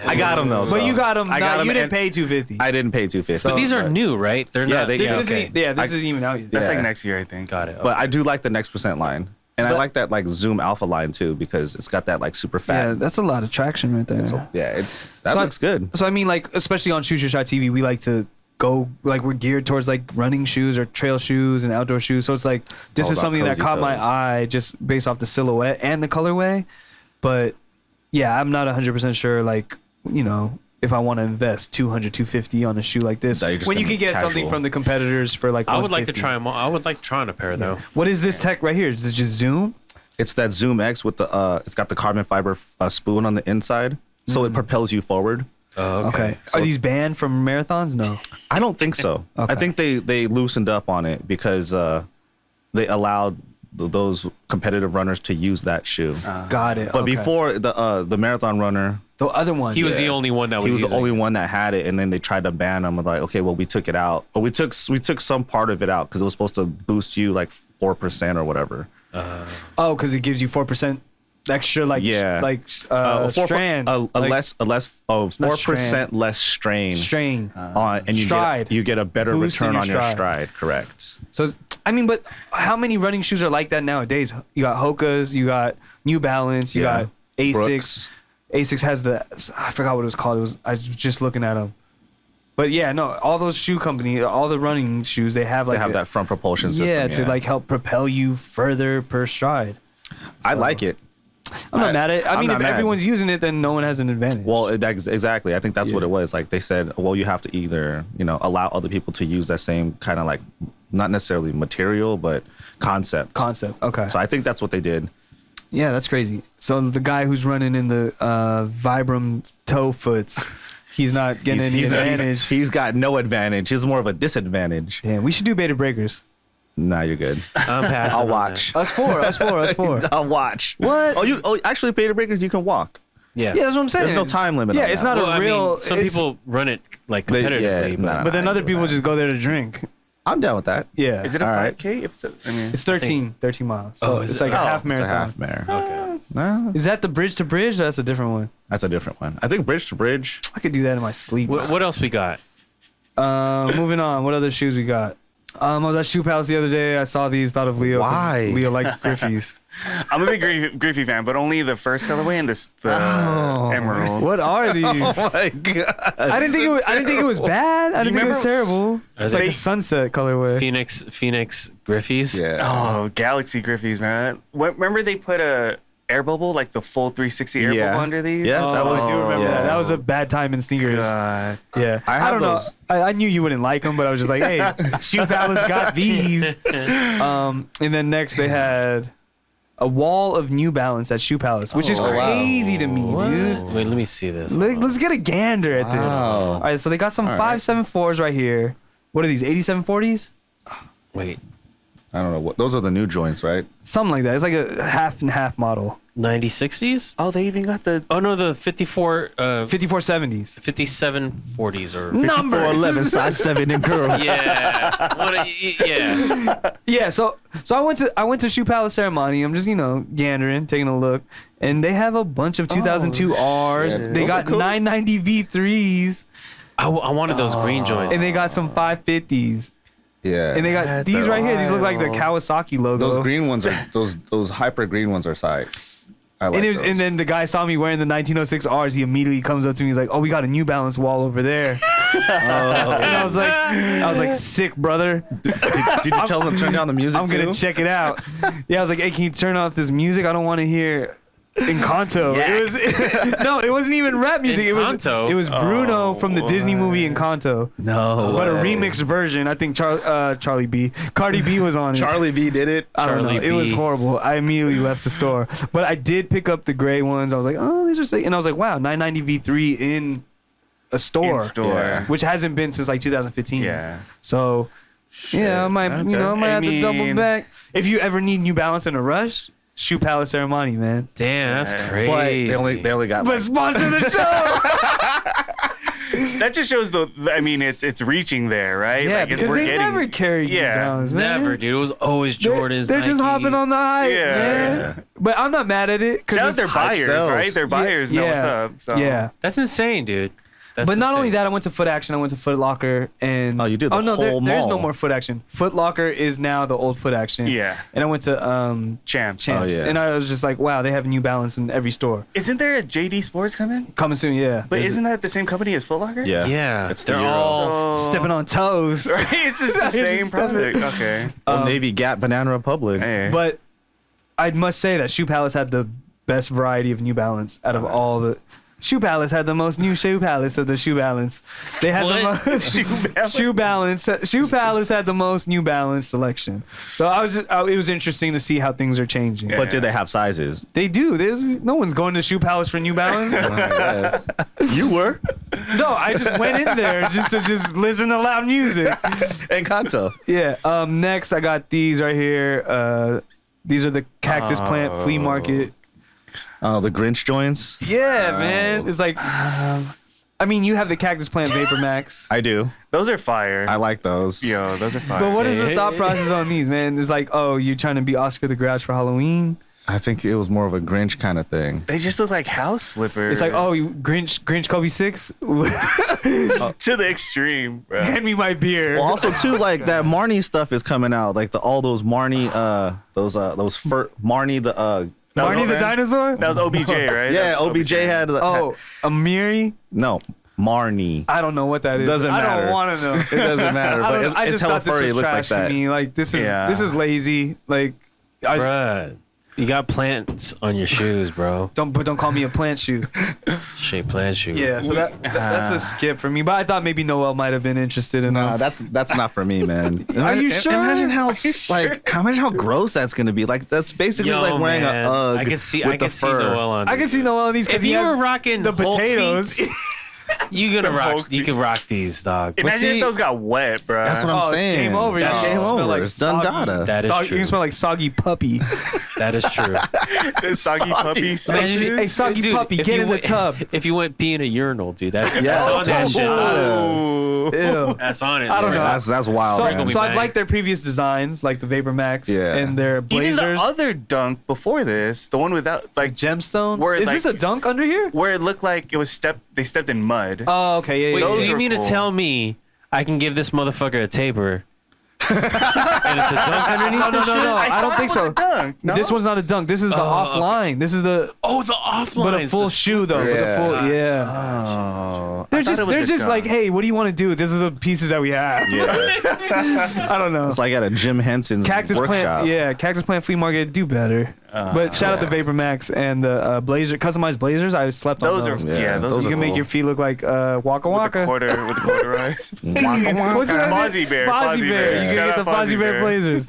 Speaker 4: I got them though.
Speaker 2: But you got them.
Speaker 4: I got them.
Speaker 2: You didn't
Speaker 4: and
Speaker 2: pay $250.
Speaker 4: I didn't pay $250.
Speaker 3: But these are new, right? They're
Speaker 4: Yeah,
Speaker 3: not.
Speaker 4: they- yeah,
Speaker 2: This
Speaker 3: okay.
Speaker 2: isn't- this isn't even out yet.
Speaker 5: That's
Speaker 4: Yeah.
Speaker 5: like next year, I think.
Speaker 3: Got it.
Speaker 4: But I do like the next percent line, and I
Speaker 2: But-
Speaker 4: like that like Zoom Alpha line too because it's got that like super
Speaker 2: Yeah,
Speaker 4: fat.
Speaker 2: that's a lot of traction right there.
Speaker 4: Yeah, it's that
Speaker 2: So
Speaker 4: looks good.
Speaker 2: So I mean, like, especially on Shoot Your Shot TV, we like to we're geared towards like running shoes or trail shoes and outdoor shoes. So it's like this
Speaker 4: All
Speaker 2: is
Speaker 4: about
Speaker 2: something that
Speaker 4: cozy
Speaker 2: caught my
Speaker 4: toes.
Speaker 2: eye just based off the silhouette and the colorway. But yeah, I'm not 100% sure like, you know, if I want to invest 200, 250 on a shoe like this,
Speaker 4: No, you're just
Speaker 2: when you
Speaker 4: gonna
Speaker 2: can get something
Speaker 4: casual.
Speaker 2: from the competitors for like
Speaker 3: I would like to
Speaker 2: 150.
Speaker 3: try them. I would like to try on a pair though.
Speaker 2: What is this tech right here? Is it just Zoom?
Speaker 4: It's that Zoom X with the it's got the carbon fiber spoon on the inside, so it propels you forward.
Speaker 3: Oh,
Speaker 2: Okay.
Speaker 4: So-
Speaker 2: Are these banned from marathons? No.
Speaker 4: I don't think so.
Speaker 2: Okay.
Speaker 4: I think they loosened up on it because they allowed those competitive runners to use that shoe.
Speaker 2: Got it.
Speaker 4: But
Speaker 2: Okay.
Speaker 4: before the marathon runner,
Speaker 2: the other one,
Speaker 3: He was the only one that was
Speaker 4: he was the
Speaker 3: using
Speaker 4: only
Speaker 3: it.
Speaker 4: one that had it, and then they tried to ban him. Like, okay, well, we took it out, but we took some part of it out because it was supposed to boost you like 4% or whatever.
Speaker 2: Oh, because it gives you 4% extra, like
Speaker 4: Yeah.
Speaker 2: strand,
Speaker 4: a
Speaker 2: like
Speaker 4: 4%
Speaker 2: strand.
Speaker 4: less strain
Speaker 2: strain.
Speaker 4: on, and
Speaker 2: Stride.
Speaker 4: you get a better
Speaker 2: Boost in
Speaker 4: return
Speaker 2: your
Speaker 4: on your
Speaker 2: stride.
Speaker 4: stride. Correct.
Speaker 2: So I mean, but how many running shoes are like that nowadays? You got Hoka's, you got New Balance, you
Speaker 4: Yeah.
Speaker 2: got Asics.
Speaker 4: Brooks.
Speaker 2: Asics has I forgot what it was called. I was just looking at them. But yeah, no, all those shoe companies, all the running shoes, they have like
Speaker 4: They have that front propulsion system.
Speaker 2: yeah, to like help propel you further per stride.
Speaker 4: I like it.
Speaker 2: I'm not mad at it. I
Speaker 4: I'm
Speaker 2: mean,
Speaker 4: not
Speaker 2: if
Speaker 4: mad.
Speaker 2: everyone's using it, then no one has an advantage.
Speaker 4: Well, exactly. I think that's what
Speaker 2: Yeah.
Speaker 4: it was. Like they said, well, you have to either, allow other people to use that same kind of like, not necessarily material, but concept.
Speaker 2: Concept. Okay.
Speaker 4: So I think that's what they did.
Speaker 2: Yeah, that's crazy. So the guy who's running in the Vibram toe foots, he's not getting any advantage.
Speaker 4: He's got no advantage. He's more of a disadvantage.
Speaker 2: Damn, we should do beta breakers.
Speaker 4: Nah, you're good.
Speaker 3: I'm passing.
Speaker 4: I'll
Speaker 3: on
Speaker 4: watch.
Speaker 2: Us four.
Speaker 4: I'll watch.
Speaker 2: What?
Speaker 4: Oh, actually, beta breakers, you can walk.
Speaker 3: that. Yeah.
Speaker 2: Yeah, that's what I'm saying.
Speaker 4: There's no time limit.
Speaker 2: Yeah,
Speaker 4: on
Speaker 2: it's
Speaker 4: that.
Speaker 2: not
Speaker 3: Well,
Speaker 2: a real.
Speaker 3: some
Speaker 2: it's-
Speaker 3: people run it like
Speaker 4: They-
Speaker 3: competitively,
Speaker 4: yeah,
Speaker 3: but
Speaker 4: nah.
Speaker 2: But then
Speaker 4: I
Speaker 2: other
Speaker 4: ain't doing
Speaker 2: people
Speaker 4: that.
Speaker 2: just go there to drink.
Speaker 4: I'm down with that.
Speaker 2: Yeah.
Speaker 5: Is it a
Speaker 4: All right.
Speaker 5: 5K? If it's
Speaker 2: It's 13 miles. So
Speaker 3: Oh, is
Speaker 2: it's
Speaker 3: it?
Speaker 2: like a
Speaker 3: Oh,
Speaker 2: half
Speaker 4: It's a
Speaker 2: marathon.
Speaker 4: half mare.
Speaker 3: okay.
Speaker 4: Nah,
Speaker 2: Is that the bridge to bridge? That's a different one.
Speaker 4: that's a different one. I think bridge to bridge.
Speaker 2: I could do that in my sleep.
Speaker 3: What else we got?
Speaker 2: Moving on. What other shoes we got? I was at Shoe Palace the other day. I saw these. Thought of Leo. 'cause
Speaker 4: Why?
Speaker 2: Leo likes Griffies.
Speaker 5: I'm a big Griffey fan, but only the first colorway and the emerald.
Speaker 2: What are these?
Speaker 4: Oh my god!
Speaker 2: I didn't think it was bad. I didn't think it was
Speaker 5: remember-
Speaker 2: terrible. It's like
Speaker 3: they-
Speaker 2: a sunset colorway.
Speaker 3: Phoenix Griffies.
Speaker 4: Yeah.
Speaker 5: Oh, Galaxy Griffies, man. Remember they put a air bubble, like the full 360 air
Speaker 4: Yeah.
Speaker 5: bubble under these?
Speaker 4: Yeah,
Speaker 2: Oh,
Speaker 4: that was.
Speaker 2: I do remember that.
Speaker 4: yeah.
Speaker 2: That was a bad time in sneakers.
Speaker 5: God.
Speaker 2: Yeah,
Speaker 4: I have
Speaker 2: don't
Speaker 4: those.
Speaker 2: know. I knew you wouldn't like them, but I was just like, hey, Shoe Palace got these. And then next they had a wall of New Balance at Shoe Palace, which is
Speaker 4: Oh, wow.
Speaker 2: crazy to me, dude.
Speaker 3: Wait, let me see this.
Speaker 2: Let's get a gander at this.
Speaker 4: Wow.
Speaker 2: All right, so they got some
Speaker 4: All right.
Speaker 2: 574s right here. What are these? 8740s?
Speaker 3: Wait,
Speaker 4: I don't know what. Those are the new joints, right?
Speaker 2: Something like that. It's like a half and half model.
Speaker 3: 9060s?
Speaker 5: Oh, they even got the.
Speaker 3: Oh no, the
Speaker 2: 5470s.
Speaker 3: 5740s or
Speaker 2: Number
Speaker 4: 11, size 7 and girl.
Speaker 3: yeah. Yeah.
Speaker 2: Yeah, so I went to Shoe Palace ceremony. I'm just gandering, taking a look, and they have a bunch of 2002 Rs.
Speaker 4: shit.
Speaker 2: They
Speaker 4: Those
Speaker 2: got
Speaker 4: are cool.
Speaker 2: 990 V3s,
Speaker 3: I wanted those green joints.
Speaker 2: and they got some 550s,
Speaker 4: Yeah.
Speaker 2: and they got
Speaker 5: That's
Speaker 2: these right here. These look like the
Speaker 5: wild.
Speaker 2: Kawasaki logo.
Speaker 4: those green ones are those hyper green ones are sight. I like those.
Speaker 2: And then the guy saw me wearing the 1906 Rs. He immediately comes up to me. He's like, "Oh, we got a New Balance wall over there." And I was like, "Sick, brother.
Speaker 4: did you tell them to turn down the music
Speaker 2: I'm gonna
Speaker 4: too?
Speaker 2: check it out." Yeah, I was like, "Hey, can you turn off this music? I don't want to hear Encanto." It was no, it wasn't even rap music.
Speaker 3: Encanto?
Speaker 2: It was Bruno from the Disney movie
Speaker 5: what?
Speaker 2: Encanto,
Speaker 4: No.
Speaker 2: but a
Speaker 4: way.
Speaker 2: remixed version. I think Cardi B was on it.
Speaker 4: Charlie B did it.
Speaker 2: I don't know.
Speaker 3: Charlie
Speaker 2: It was
Speaker 3: B.
Speaker 2: horrible. I immediately left the store, but I did pick up the gray ones. I was like, "Oh, these are sick," and I was like, "Wow, 990 V3 in a store,
Speaker 4: Yeah.
Speaker 2: which hasn't been since like 2015."
Speaker 5: Yeah.
Speaker 2: So, yeah, I might,
Speaker 4: Okay.
Speaker 2: I might
Speaker 5: I
Speaker 2: have to double
Speaker 5: mean-
Speaker 2: back. If you ever need New Balance in a rush, Shoe Palace ceremony, man.
Speaker 3: Damn, that's
Speaker 5: Yeah.
Speaker 3: crazy.
Speaker 4: But they only got.
Speaker 2: But sponsor the show.
Speaker 5: That just shows it's reaching there, right?
Speaker 2: Yeah,
Speaker 5: Like,
Speaker 2: because
Speaker 5: we're
Speaker 2: they
Speaker 5: getting-
Speaker 2: never carried New
Speaker 5: Yeah,
Speaker 2: Balance, man.
Speaker 3: Never, dude. It was always
Speaker 2: They're-
Speaker 3: Jordans.
Speaker 2: They're just hopping on the hype,
Speaker 5: Yeah.
Speaker 2: man. But I'm not mad at it. 'cause
Speaker 5: Shout out
Speaker 2: it's
Speaker 5: their
Speaker 2: hype
Speaker 5: buyers,
Speaker 4: sells.
Speaker 5: right? Their buyers know what's
Speaker 2: yeah.
Speaker 5: up. So.
Speaker 2: Yeah.
Speaker 3: That's insane, dude.
Speaker 2: But not only
Speaker 3: insane.
Speaker 2: that, I went to Foot Action. I went to Foot Locker, and
Speaker 4: Oh, you did the
Speaker 2: no,
Speaker 4: whole
Speaker 2: there's no
Speaker 4: mall.
Speaker 2: more Foot Action. Foot Locker is now the old Foot Action.
Speaker 5: Yeah.
Speaker 2: And I went to
Speaker 5: Champs.
Speaker 2: Champs,
Speaker 4: yeah.
Speaker 2: and I was just like, wow, they have New Balance in every store.
Speaker 5: Isn't there a JD Sports coming?
Speaker 2: Coming soon, yeah.
Speaker 5: But
Speaker 2: There's
Speaker 5: isn't that the same company as Foot Locker?
Speaker 4: Yeah.
Speaker 3: Yeah,
Speaker 4: It's
Speaker 3: they're
Speaker 4: the Euro.
Speaker 3: all.
Speaker 2: stepping on toes.
Speaker 5: Right? It's just the
Speaker 2: Just
Speaker 5: same
Speaker 2: stepping-
Speaker 5: product. Okay.
Speaker 4: Old Navy, Gap, Banana Republic.
Speaker 5: Hey.
Speaker 2: But I must say that Shoe Palace had the best variety of New Balance out of all the. Shoe Palace had the most new Shoe Palace of the Shoe Balance. They had
Speaker 3: What?
Speaker 2: the most Shoe Balance. Shoe Palace had the most New Balance selection. So it was interesting to see how things are changing.
Speaker 5: Yeah.
Speaker 4: But did they have sizes?
Speaker 2: They do. No one's going to Shoe Palace for New Balance.
Speaker 4: You were.
Speaker 2: No, I just went in there just to listen to loud music.
Speaker 4: Encanto.
Speaker 2: Yeah. Next, I got these right here. These are the Cactus Plant Flea Market.
Speaker 4: Oh, the Grinch joints.
Speaker 2: Yeah, man. It's like, I mean, you have the Cactus Plant Vapor Max.
Speaker 4: I do.
Speaker 5: Those are fire.
Speaker 4: I like those.
Speaker 5: Yo, those are fire.
Speaker 2: But what is the
Speaker 3: Hey.
Speaker 2: thought process on these, man? It's like, oh, you're trying to be Oscar the Grouch for Halloween.
Speaker 4: I think it was more of a Grinch kind of thing.
Speaker 5: They just look like house slippers.
Speaker 2: It's like, oh, you Grinch Kobe 6?
Speaker 5: to the extreme, bro.
Speaker 2: Hand me my beer.
Speaker 4: Well, also too, like that Marnie stuff is coming out. Like all those Marnie, those fur Marnie the
Speaker 2: Barney the
Speaker 4: hologram.
Speaker 2: dinosaur?
Speaker 5: That was OBJ, right?
Speaker 4: Yeah,
Speaker 5: That was
Speaker 4: OBJ had.
Speaker 2: Oh, Amiri?
Speaker 4: No, Marnie.
Speaker 2: I don't know what that is.
Speaker 4: Doesn't
Speaker 2: I
Speaker 4: matter.
Speaker 2: don't want to know.
Speaker 4: It doesn't matter,
Speaker 2: I
Speaker 4: but
Speaker 2: don't know. I
Speaker 4: it's
Speaker 2: just
Speaker 4: hella
Speaker 2: thought this
Speaker 4: furry. It
Speaker 2: was
Speaker 4: looks like
Speaker 2: trash
Speaker 4: that.
Speaker 2: to me. Like this
Speaker 5: Yeah.
Speaker 2: is lazy. Like I
Speaker 3: Bruh, you got plants on your shoes, bro.
Speaker 2: don't call me a plant shoe.
Speaker 3: Straight plant shoe.
Speaker 2: Yeah, so that's a skip for me. But I thought maybe Noel might have been interested in
Speaker 4: Nah,
Speaker 2: them.
Speaker 4: that's not for me, man.
Speaker 2: Are you sure?
Speaker 4: Imagine how
Speaker 2: Are you sure?
Speaker 4: imagine how gross that's gonna be. Like that's basically
Speaker 3: Yo,
Speaker 4: like wearing
Speaker 3: man,
Speaker 4: a UGG
Speaker 3: I can see.
Speaker 4: with
Speaker 3: I can
Speaker 4: the
Speaker 3: see
Speaker 4: fur.
Speaker 3: Noel on.
Speaker 2: I can see Noel in these. 'cause
Speaker 3: If
Speaker 2: he
Speaker 3: you
Speaker 2: has
Speaker 3: were rocking
Speaker 2: the
Speaker 3: Hulk
Speaker 2: potatoes.
Speaker 3: feet, you gonna rock.
Speaker 5: Hulk
Speaker 3: You
Speaker 5: feet.
Speaker 3: can rock these, dog.
Speaker 5: Imagine
Speaker 4: see-
Speaker 5: if those got wet, bro.
Speaker 4: That's what
Speaker 2: Oh,
Speaker 4: I'm
Speaker 2: it's
Speaker 4: saying.
Speaker 2: game over. You
Speaker 4: That's
Speaker 2: can
Speaker 4: game
Speaker 2: smell
Speaker 4: over.
Speaker 2: like
Speaker 4: It's done
Speaker 2: soggy-
Speaker 4: data.
Speaker 3: That is
Speaker 2: You
Speaker 3: true.
Speaker 2: can smell like soggy puppy.
Speaker 3: That is true.
Speaker 5: The soggy puppy senses.
Speaker 2: Hey, soggy
Speaker 3: Dude,
Speaker 2: puppy,
Speaker 3: if
Speaker 2: get
Speaker 3: you
Speaker 2: in the
Speaker 3: went-
Speaker 2: tub.
Speaker 3: If you went pee in a urinal, dude, that's
Speaker 4: Yeah.
Speaker 3: on that shit.
Speaker 5: Ooh.
Speaker 2: Ew.
Speaker 3: That's on it.
Speaker 2: I don't
Speaker 3: dude.
Speaker 2: know.
Speaker 4: That's wild.
Speaker 2: So,
Speaker 4: man.
Speaker 3: me
Speaker 2: so I
Speaker 3: back.
Speaker 2: like their previous designs, like the Vapor Max
Speaker 4: Yeah.
Speaker 2: and their
Speaker 5: Even
Speaker 2: blazers.
Speaker 5: the other dunk before this, the one without like
Speaker 2: Gemstones.
Speaker 5: Where,
Speaker 2: Is
Speaker 5: like-
Speaker 2: this a dunk under here?
Speaker 5: where it looked like it was they stepped in mud.
Speaker 2: Oh, okay, yeah,
Speaker 3: Wait,
Speaker 2: yeah.
Speaker 3: so
Speaker 5: Those
Speaker 3: you
Speaker 5: are
Speaker 3: mean
Speaker 5: cool.
Speaker 3: to tell me I can give this motherfucker a taper? And it's a dunk underneath
Speaker 2: No, no,
Speaker 3: this
Speaker 2: no,
Speaker 3: shit?
Speaker 2: no. I don't
Speaker 5: thought
Speaker 2: think
Speaker 5: it was
Speaker 2: so.
Speaker 5: a dunk. No?
Speaker 2: This one's not a dunk. This is the offline. This is the
Speaker 3: Oh, the offline.
Speaker 2: but a full shoe though. With a
Speaker 4: Yeah.
Speaker 2: full, yeah.
Speaker 5: Oh,
Speaker 2: They're
Speaker 5: I thought
Speaker 2: just
Speaker 5: it was
Speaker 2: they're
Speaker 5: a
Speaker 2: just like,
Speaker 5: dunk.
Speaker 2: hey, what do you want to do? These are the pieces that we have.
Speaker 4: Yeah.
Speaker 2: I don't know.
Speaker 4: It's like at a Jim Henson's
Speaker 2: Cactus
Speaker 4: workshop.
Speaker 2: Plant, yeah, Cactus Plant Flea Market, do better. But shout out to Vapor Max and the blazer, customized blazers. I slept on
Speaker 5: Those
Speaker 2: those.
Speaker 5: are
Speaker 4: Yeah,
Speaker 5: those
Speaker 4: those
Speaker 2: You
Speaker 5: are
Speaker 2: can make
Speaker 5: cool.
Speaker 2: your feet look like Waka
Speaker 5: with the
Speaker 2: Waka.
Speaker 5: quarter with the corduroys.
Speaker 2: What's it?
Speaker 5: Fozzie Bear,
Speaker 2: Fozzie
Speaker 5: Fozzie
Speaker 2: Bear.
Speaker 5: Bear.
Speaker 2: You can
Speaker 5: Shout
Speaker 2: get the
Speaker 5: out
Speaker 2: Fozzie
Speaker 5: Fozzie
Speaker 2: Bear
Speaker 5: Bear.
Speaker 2: blazers.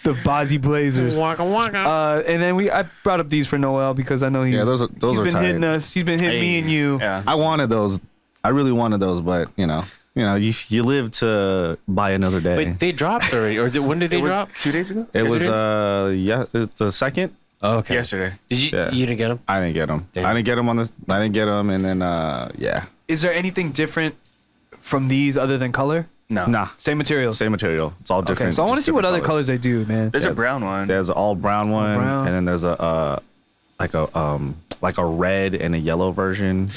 Speaker 2: The Bozzie blazers.
Speaker 3: Waka waka.
Speaker 2: And then I brought up these for Noel because I know he's
Speaker 4: those are
Speaker 2: he's been
Speaker 4: tight.
Speaker 2: hitting us. He's been hitting me and you.
Speaker 5: Yeah.
Speaker 4: I wanted those. I really wanted those, but you live to buy another day.
Speaker 3: Wait, they dropped already, or when did they
Speaker 5: It was
Speaker 3: drop?
Speaker 5: 2 days ago.
Speaker 4: it was
Speaker 3: Yesterday's?
Speaker 4: the second.
Speaker 3: Oh, okay.
Speaker 5: Yesterday.
Speaker 3: Did you?
Speaker 4: Yeah.
Speaker 3: You didn't get them?
Speaker 4: I didn't get them.
Speaker 3: Damn.
Speaker 4: I didn't get them, and then yeah.
Speaker 2: Is there anything different from these other than color?
Speaker 5: No.
Speaker 4: Nah,
Speaker 2: Same materials.
Speaker 4: same material. It's all different.
Speaker 2: Okay, so I want to
Speaker 4: just
Speaker 2: see what
Speaker 4: different
Speaker 2: other colors they do, man.
Speaker 5: There's
Speaker 4: Yeah.
Speaker 5: a brown one.
Speaker 4: There's an all brown one,
Speaker 2: brown.
Speaker 4: and then there's a like a red and a yellow version.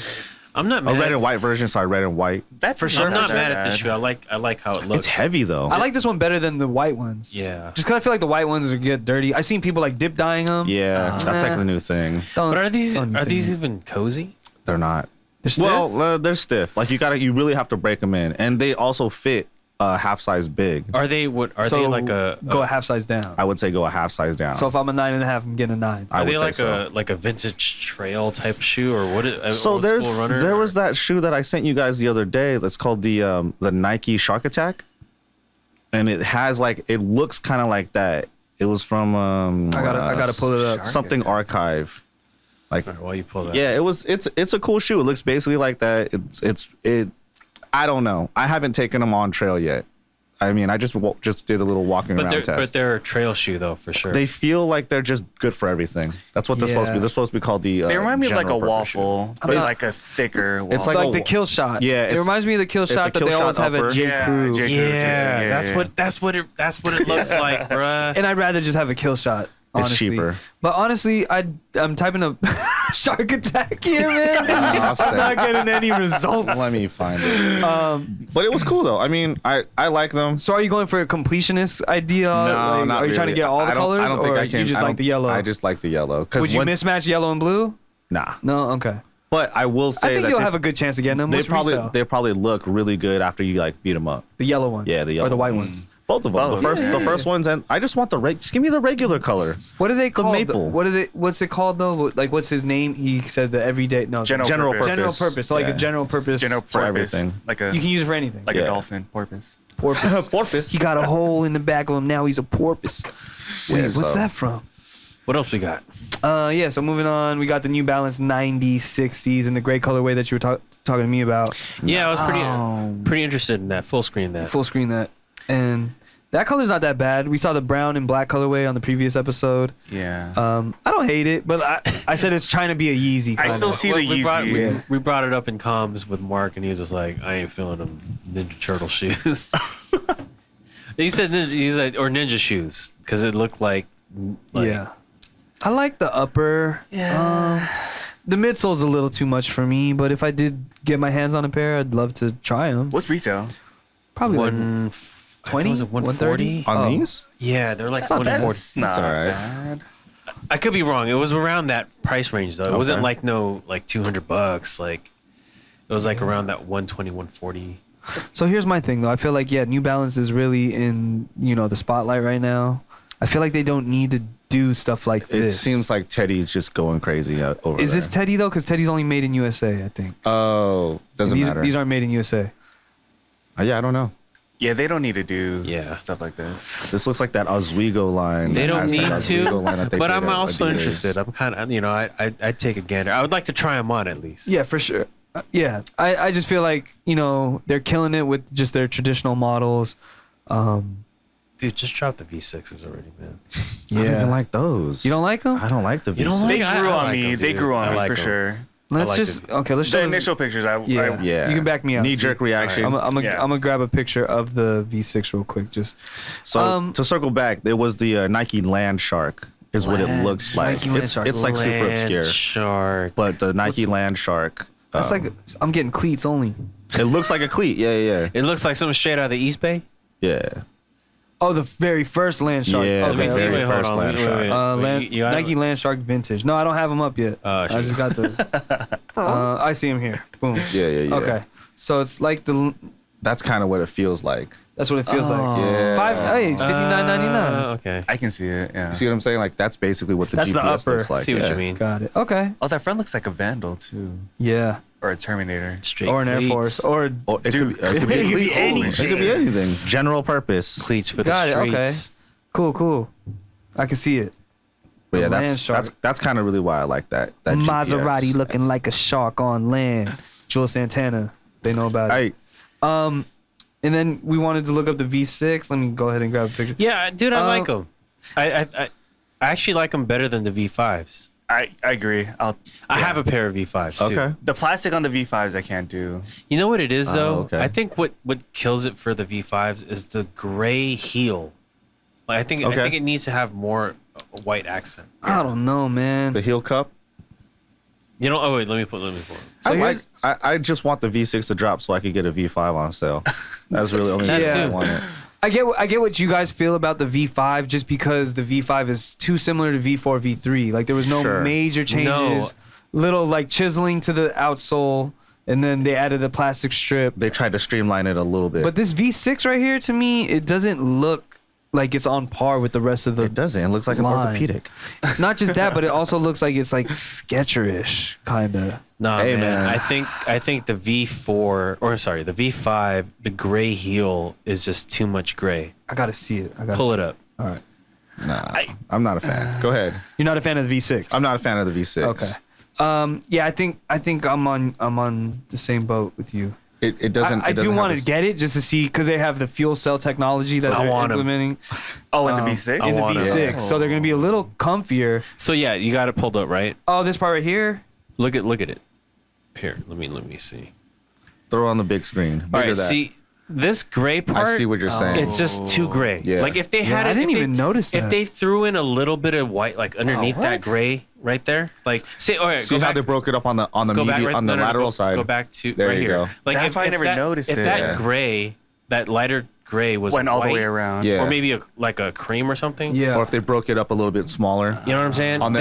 Speaker 3: I'm not
Speaker 4: A
Speaker 3: mad.
Speaker 4: red and white version. Sorry, red and white.
Speaker 5: That for sure.
Speaker 3: I'm not mad at this shoe. I like how it looks.
Speaker 4: It's heavy though.
Speaker 2: I like this one better than the white ones.
Speaker 3: Yeah.
Speaker 2: Just because I feel like the white ones get dirty. I seen people like dip dyeing them.
Speaker 4: Yeah, that's like the new thing.
Speaker 2: Don't,
Speaker 3: But are these
Speaker 2: don't
Speaker 3: even cozy?
Speaker 4: They're not.
Speaker 2: They're stiff?
Speaker 4: Well, they're stiff. Like you really have to break them in, and they also fit half size big.
Speaker 3: Are they what? Are
Speaker 2: so
Speaker 3: they like a
Speaker 2: go a half size down?
Speaker 4: I would say go a half size down.
Speaker 2: So if I'm a 9.5, I'm getting a 9.
Speaker 4: I
Speaker 3: Are
Speaker 4: would
Speaker 3: they
Speaker 4: say
Speaker 3: like
Speaker 4: so.
Speaker 3: a vintage trail type shoe or what?
Speaker 4: So
Speaker 3: old school runner?
Speaker 4: there was that shoe that I sent you guys the other day. That's called the Nike Shark Attack, and it has it looks kind of like that. It was from
Speaker 2: I gotta pull it up.
Speaker 4: something archive. Like
Speaker 3: All right, while you pull that.
Speaker 4: yeah, it's a cool shoe. It looks basically like that. I don't know. I haven't taken them on trail yet. I mean, I just did a little walking
Speaker 3: But
Speaker 4: around test.
Speaker 3: they're a trail shoe though for sure.
Speaker 4: They feel like they're just good for everything. That's what they're supposed to be.
Speaker 2: Yeah.
Speaker 4: They're supposed to be called the.
Speaker 5: They remind me of like a
Speaker 4: general purpose shoe.
Speaker 5: waffle,
Speaker 2: I'm
Speaker 5: but
Speaker 2: not-
Speaker 5: like a thicker waffle.
Speaker 4: It's like
Speaker 2: Like
Speaker 4: a-
Speaker 2: the kill shot.
Speaker 4: Yeah,
Speaker 2: it
Speaker 4: it's-
Speaker 2: reminds me of the kill
Speaker 4: it's a
Speaker 2: shot that
Speaker 4: kill
Speaker 2: they
Speaker 4: shot
Speaker 2: always have
Speaker 4: upper.
Speaker 2: at J.
Speaker 5: Yeah,
Speaker 2: Crew.
Speaker 5: J. Crew,
Speaker 3: yeah,
Speaker 5: yeah,
Speaker 3: that's
Speaker 5: yeah.
Speaker 3: what it looks like, bruh.
Speaker 2: And I'd rather just have a kill shot. Honestly.
Speaker 4: It's cheaper.
Speaker 2: But honestly, I'm typing up Shark Attack here, man. I'm not getting any results.
Speaker 4: Let me find it. But it was cool though. I mean, I like them.
Speaker 2: So are you going for a completionist idea?
Speaker 4: No, not
Speaker 2: Are you trying to
Speaker 4: really.
Speaker 2: get all the
Speaker 4: I don't
Speaker 2: colors,
Speaker 4: think
Speaker 2: or
Speaker 4: I can.
Speaker 2: you just like the yellow?
Speaker 4: I just like the yellow.
Speaker 2: Would you mismatch yellow and blue?
Speaker 4: Nah.
Speaker 2: No, okay.
Speaker 4: But I will say
Speaker 2: I think
Speaker 4: that
Speaker 2: you'll have a good chance of getting them.
Speaker 4: they
Speaker 2: What's
Speaker 4: they
Speaker 2: resale?
Speaker 4: probably look really good after you like beat them up.
Speaker 2: The yellow ones.
Speaker 4: Yeah, the yellow
Speaker 2: or the white
Speaker 4: ones.
Speaker 2: ones.
Speaker 4: Both of them.
Speaker 5: Both.
Speaker 4: The first ones, and I just want just give me the regular color.
Speaker 2: What are they called?
Speaker 4: maple.
Speaker 2: What's it called though? Like, what's his name? He said the everyday. No,
Speaker 5: General purpose.
Speaker 2: General purpose. So like
Speaker 4: Yeah.
Speaker 2: a general purpose.
Speaker 5: General
Speaker 4: For
Speaker 5: porpoise,
Speaker 4: everything.
Speaker 5: like a
Speaker 2: You can use it for anything.
Speaker 5: like
Speaker 4: Yeah.
Speaker 5: a dolphin porpoise.
Speaker 2: porpoise.
Speaker 4: Porpoise.
Speaker 2: He got a hole in the back of him. Now he's a porpoise. Wait,
Speaker 4: Yeah,
Speaker 2: what's
Speaker 4: so-
Speaker 2: that from?
Speaker 3: What else we got?
Speaker 2: Yeah. So moving on, we got the New Balance 9060s in the gray colorway that you were talking to me about.
Speaker 3: Yeah, I was pretty interested in that full screen. That
Speaker 2: Full screen that, and that color's not that bad. We saw the brown and black colorway on the previous episode.
Speaker 5: Yeah.
Speaker 2: I don't hate it, but I said it's trying to be a Yeezy.
Speaker 5: I
Speaker 2: kinda.
Speaker 5: still see the
Speaker 3: we brought,
Speaker 5: Yeezy.
Speaker 3: we brought it up in comms with Mark, and he was just like, "I ain't feeling them Ninja Turtle shoes." He said, or ninja shoes, because it looked like
Speaker 2: Yeah. I like the upper. Yeah. The midsole's a little too much for me, but if I did get my hands on a pair, I'd love to try them.
Speaker 5: What's retail?
Speaker 2: Probably like
Speaker 3: 120, was it 140?
Speaker 4: On
Speaker 2: Oh.
Speaker 4: these?
Speaker 3: Yeah, they're like
Speaker 2: not bad.
Speaker 3: 140.
Speaker 5: That's not
Speaker 4: all right.
Speaker 5: bad.
Speaker 3: I could be wrong. It was around that price range though. It wasn't
Speaker 4: Okay.
Speaker 3: like like $200. Like it was like around that 120, 140.
Speaker 2: So here's my thing though. I feel like New Balance is really in the spotlight right now. I feel like they don't need to do stuff like
Speaker 4: It
Speaker 2: this.
Speaker 4: seems like Teddy's just going crazy over
Speaker 2: Is
Speaker 4: there.
Speaker 2: this Teddy though? Because Teddy's only made in USA, I think.
Speaker 4: Oh, doesn't matter.
Speaker 2: These aren't made in USA.
Speaker 4: Yeah, I don't know.
Speaker 5: Yeah, they don't need to do
Speaker 3: Yeah.
Speaker 5: stuff like this.
Speaker 4: This looks like that Oswego line.
Speaker 3: They
Speaker 4: that
Speaker 3: don't
Speaker 4: has that
Speaker 3: need
Speaker 4: Oswego
Speaker 3: to,
Speaker 4: line that they
Speaker 3: but
Speaker 4: did
Speaker 3: I'm
Speaker 4: at
Speaker 3: also
Speaker 4: Adidas.
Speaker 3: interested. I'm kind of, I'd take a gander. I would like to try them on at least.
Speaker 2: Yeah, for sure. Yeah, I just feel like they're killing it with just their traditional models.
Speaker 3: Dude, just drop the V6s already, man.
Speaker 4: I don't even like those.
Speaker 2: You don't like them?
Speaker 4: I don't like the V6.
Speaker 3: You don't
Speaker 5: They
Speaker 3: I
Speaker 5: grew on
Speaker 3: like
Speaker 5: me.
Speaker 3: them,
Speaker 5: They
Speaker 3: dude.
Speaker 5: grew on
Speaker 3: I
Speaker 5: me
Speaker 3: like
Speaker 5: for
Speaker 3: them.
Speaker 5: sure.
Speaker 2: Let's
Speaker 3: like
Speaker 2: just
Speaker 3: the-
Speaker 2: let's show
Speaker 5: The
Speaker 2: them.
Speaker 5: initial pictures,
Speaker 2: Yeah.
Speaker 4: Yeah.
Speaker 2: You can back me up.
Speaker 4: Knee-jerk reaction.
Speaker 2: I'm
Speaker 5: Yeah.
Speaker 2: gonna grab a picture of the V6 real quick. Just
Speaker 4: So to circle back, there was the Nike Land Shark is what it looks like.
Speaker 2: Nike Land
Speaker 4: It's
Speaker 2: Shark.
Speaker 4: it's like super
Speaker 3: Land
Speaker 4: obscure,
Speaker 3: Shark.
Speaker 4: but the Nike Land Shark.
Speaker 2: that's like I'm getting cleats only.
Speaker 4: It looks like a cleat. Yeah.
Speaker 3: It looks like something straight out of the East Bay.
Speaker 4: Yeah.
Speaker 2: Oh, the very first Land Shark.
Speaker 4: Yeah,
Speaker 2: okay,
Speaker 4: the
Speaker 3: Let me see.
Speaker 4: very
Speaker 3: Wait, hold
Speaker 4: first
Speaker 3: on.
Speaker 4: Land
Speaker 3: Wait,
Speaker 4: Shark.
Speaker 3: wait, wait. You have
Speaker 2: Nike
Speaker 3: it?
Speaker 2: Land Shark Vintage. No, I don't have them up yet. I
Speaker 3: shoot.
Speaker 2: just got the. I see them here. Boom.
Speaker 4: Yeah.
Speaker 2: Okay, so it's like
Speaker 4: That's kind of what it feels like.
Speaker 2: that's what it feels like.
Speaker 4: Yeah.
Speaker 2: $59.99.
Speaker 3: Okay.
Speaker 5: I can see it. Yeah.
Speaker 4: You see what I'm saying? Like that's basically what the
Speaker 2: That's the
Speaker 4: GPS
Speaker 2: upper.
Speaker 4: looks like.
Speaker 3: See what
Speaker 4: yeah.
Speaker 3: you mean.
Speaker 2: Got it. Okay.
Speaker 5: Oh, that front looks like a Vandal too,
Speaker 2: Yeah.
Speaker 5: or a Terminator.
Speaker 3: Straight
Speaker 2: Or an Air
Speaker 3: cleats.
Speaker 2: Force. Or
Speaker 4: Or it
Speaker 5: Dude,
Speaker 4: could be,
Speaker 5: it could be
Speaker 4: anything. It could be anything. General purpose.
Speaker 3: Cleats for
Speaker 2: Got
Speaker 3: the
Speaker 2: it, okay.
Speaker 3: streets.
Speaker 2: cool. I can see it.
Speaker 4: But yeah,
Speaker 2: Land
Speaker 4: that's
Speaker 2: Shark.
Speaker 4: that's kind of really why I like that. That
Speaker 2: Maserati
Speaker 4: GPS.
Speaker 2: looking like a shark on land. Jules Santana. They know about it.
Speaker 4: Hey,
Speaker 2: And then we wanted to look up the V6. Let me go ahead and grab a picture.
Speaker 3: Yeah, dude, I like them. I actually like them better than the V5s.
Speaker 5: I agree.
Speaker 3: I have a pair of V5s too.
Speaker 4: okay.
Speaker 5: The plastic on the V5s I can't do.
Speaker 3: You know what it is though?
Speaker 4: okay.
Speaker 3: I think what kills it for the V5s is the gray heel. Like I think
Speaker 4: Okay.
Speaker 3: it needs to have more white accent.
Speaker 2: I don't know, man.
Speaker 4: The heel cup.
Speaker 3: You know? Oh wait, let me pull.
Speaker 4: I just want the V6 to drop so I could get a V5 on sale. That's really the only
Speaker 3: That
Speaker 4: reason I
Speaker 3: too.
Speaker 4: want it.
Speaker 2: I get what you guys feel about the V5 just because the V5 is too similar to V4, V3. Like there was no
Speaker 4: Sure.
Speaker 2: major changes.
Speaker 3: No.
Speaker 2: Little like chiseling to the outsole, and then they added a plastic strip.
Speaker 4: They tried to streamline it a little bit.
Speaker 2: But this V6 right here, to me, it doesn't look like it's on par with the rest of the.
Speaker 4: it doesn't. It looks like an
Speaker 2: line.
Speaker 4: orthopedic.
Speaker 2: Not just that, but it also looks like it's like Skechers-ish, kind of.
Speaker 3: No,
Speaker 4: Hey,
Speaker 3: man.
Speaker 4: man.
Speaker 3: I think the V4 the V5, the gray heel is just too much gray.
Speaker 2: I gotta see it. I gotta
Speaker 3: Pull
Speaker 2: see
Speaker 3: it up.
Speaker 2: All right.
Speaker 4: Nah, I'm not a fan. Go ahead.
Speaker 2: You're not a fan of the V6.
Speaker 4: I'm not a fan of the V6.
Speaker 2: Okay. Yeah, I think I'm on the same boat with you.
Speaker 4: It doesn't.
Speaker 2: I
Speaker 4: it doesn't
Speaker 2: do
Speaker 4: have
Speaker 2: want
Speaker 4: this-
Speaker 2: to get it just to see because they have the fuel cell technology that
Speaker 3: I
Speaker 2: they're
Speaker 3: want 'em.
Speaker 2: implementing
Speaker 5: Oh, in the
Speaker 2: um,
Speaker 5: V6.
Speaker 2: in the
Speaker 3: want 'em.
Speaker 2: V6. So they're gonna be a little comfier.
Speaker 3: So yeah, you got it pulled up, right?
Speaker 2: Oh, this part right here.
Speaker 3: Look at it. Here, let me see.
Speaker 4: Throw on the big screen.
Speaker 3: All
Speaker 4: Bigger
Speaker 3: right,
Speaker 4: that.
Speaker 3: see, this gray part.
Speaker 4: I see what you're saying.
Speaker 3: It's just too gray.
Speaker 4: Yeah.
Speaker 3: Like if they had
Speaker 2: I
Speaker 3: it,
Speaker 2: didn't
Speaker 3: if
Speaker 2: even
Speaker 3: they,
Speaker 2: notice
Speaker 3: if
Speaker 2: that.
Speaker 3: they threw in a little bit of white, like underneath that gray right there, like say, all right,
Speaker 4: See
Speaker 3: go
Speaker 4: how
Speaker 3: back,
Speaker 4: they broke it up on the
Speaker 3: go back
Speaker 4: medial,
Speaker 3: right,
Speaker 4: on the
Speaker 3: no, no,
Speaker 4: lateral
Speaker 3: go,
Speaker 4: side.
Speaker 3: Go back to
Speaker 4: There
Speaker 3: right
Speaker 4: you
Speaker 3: here.
Speaker 4: go.
Speaker 3: Like
Speaker 5: That's why I never noticed
Speaker 3: if
Speaker 5: it.
Speaker 3: that
Speaker 5: Yeah.
Speaker 3: gray, that lighter gray was
Speaker 5: Went all the
Speaker 3: white,
Speaker 5: way around.
Speaker 4: Yeah.
Speaker 3: or maybe like a cream or something.
Speaker 2: Yeah.
Speaker 4: Or if they broke it up a little bit smaller.
Speaker 3: You know what I'm saying?
Speaker 4: On the-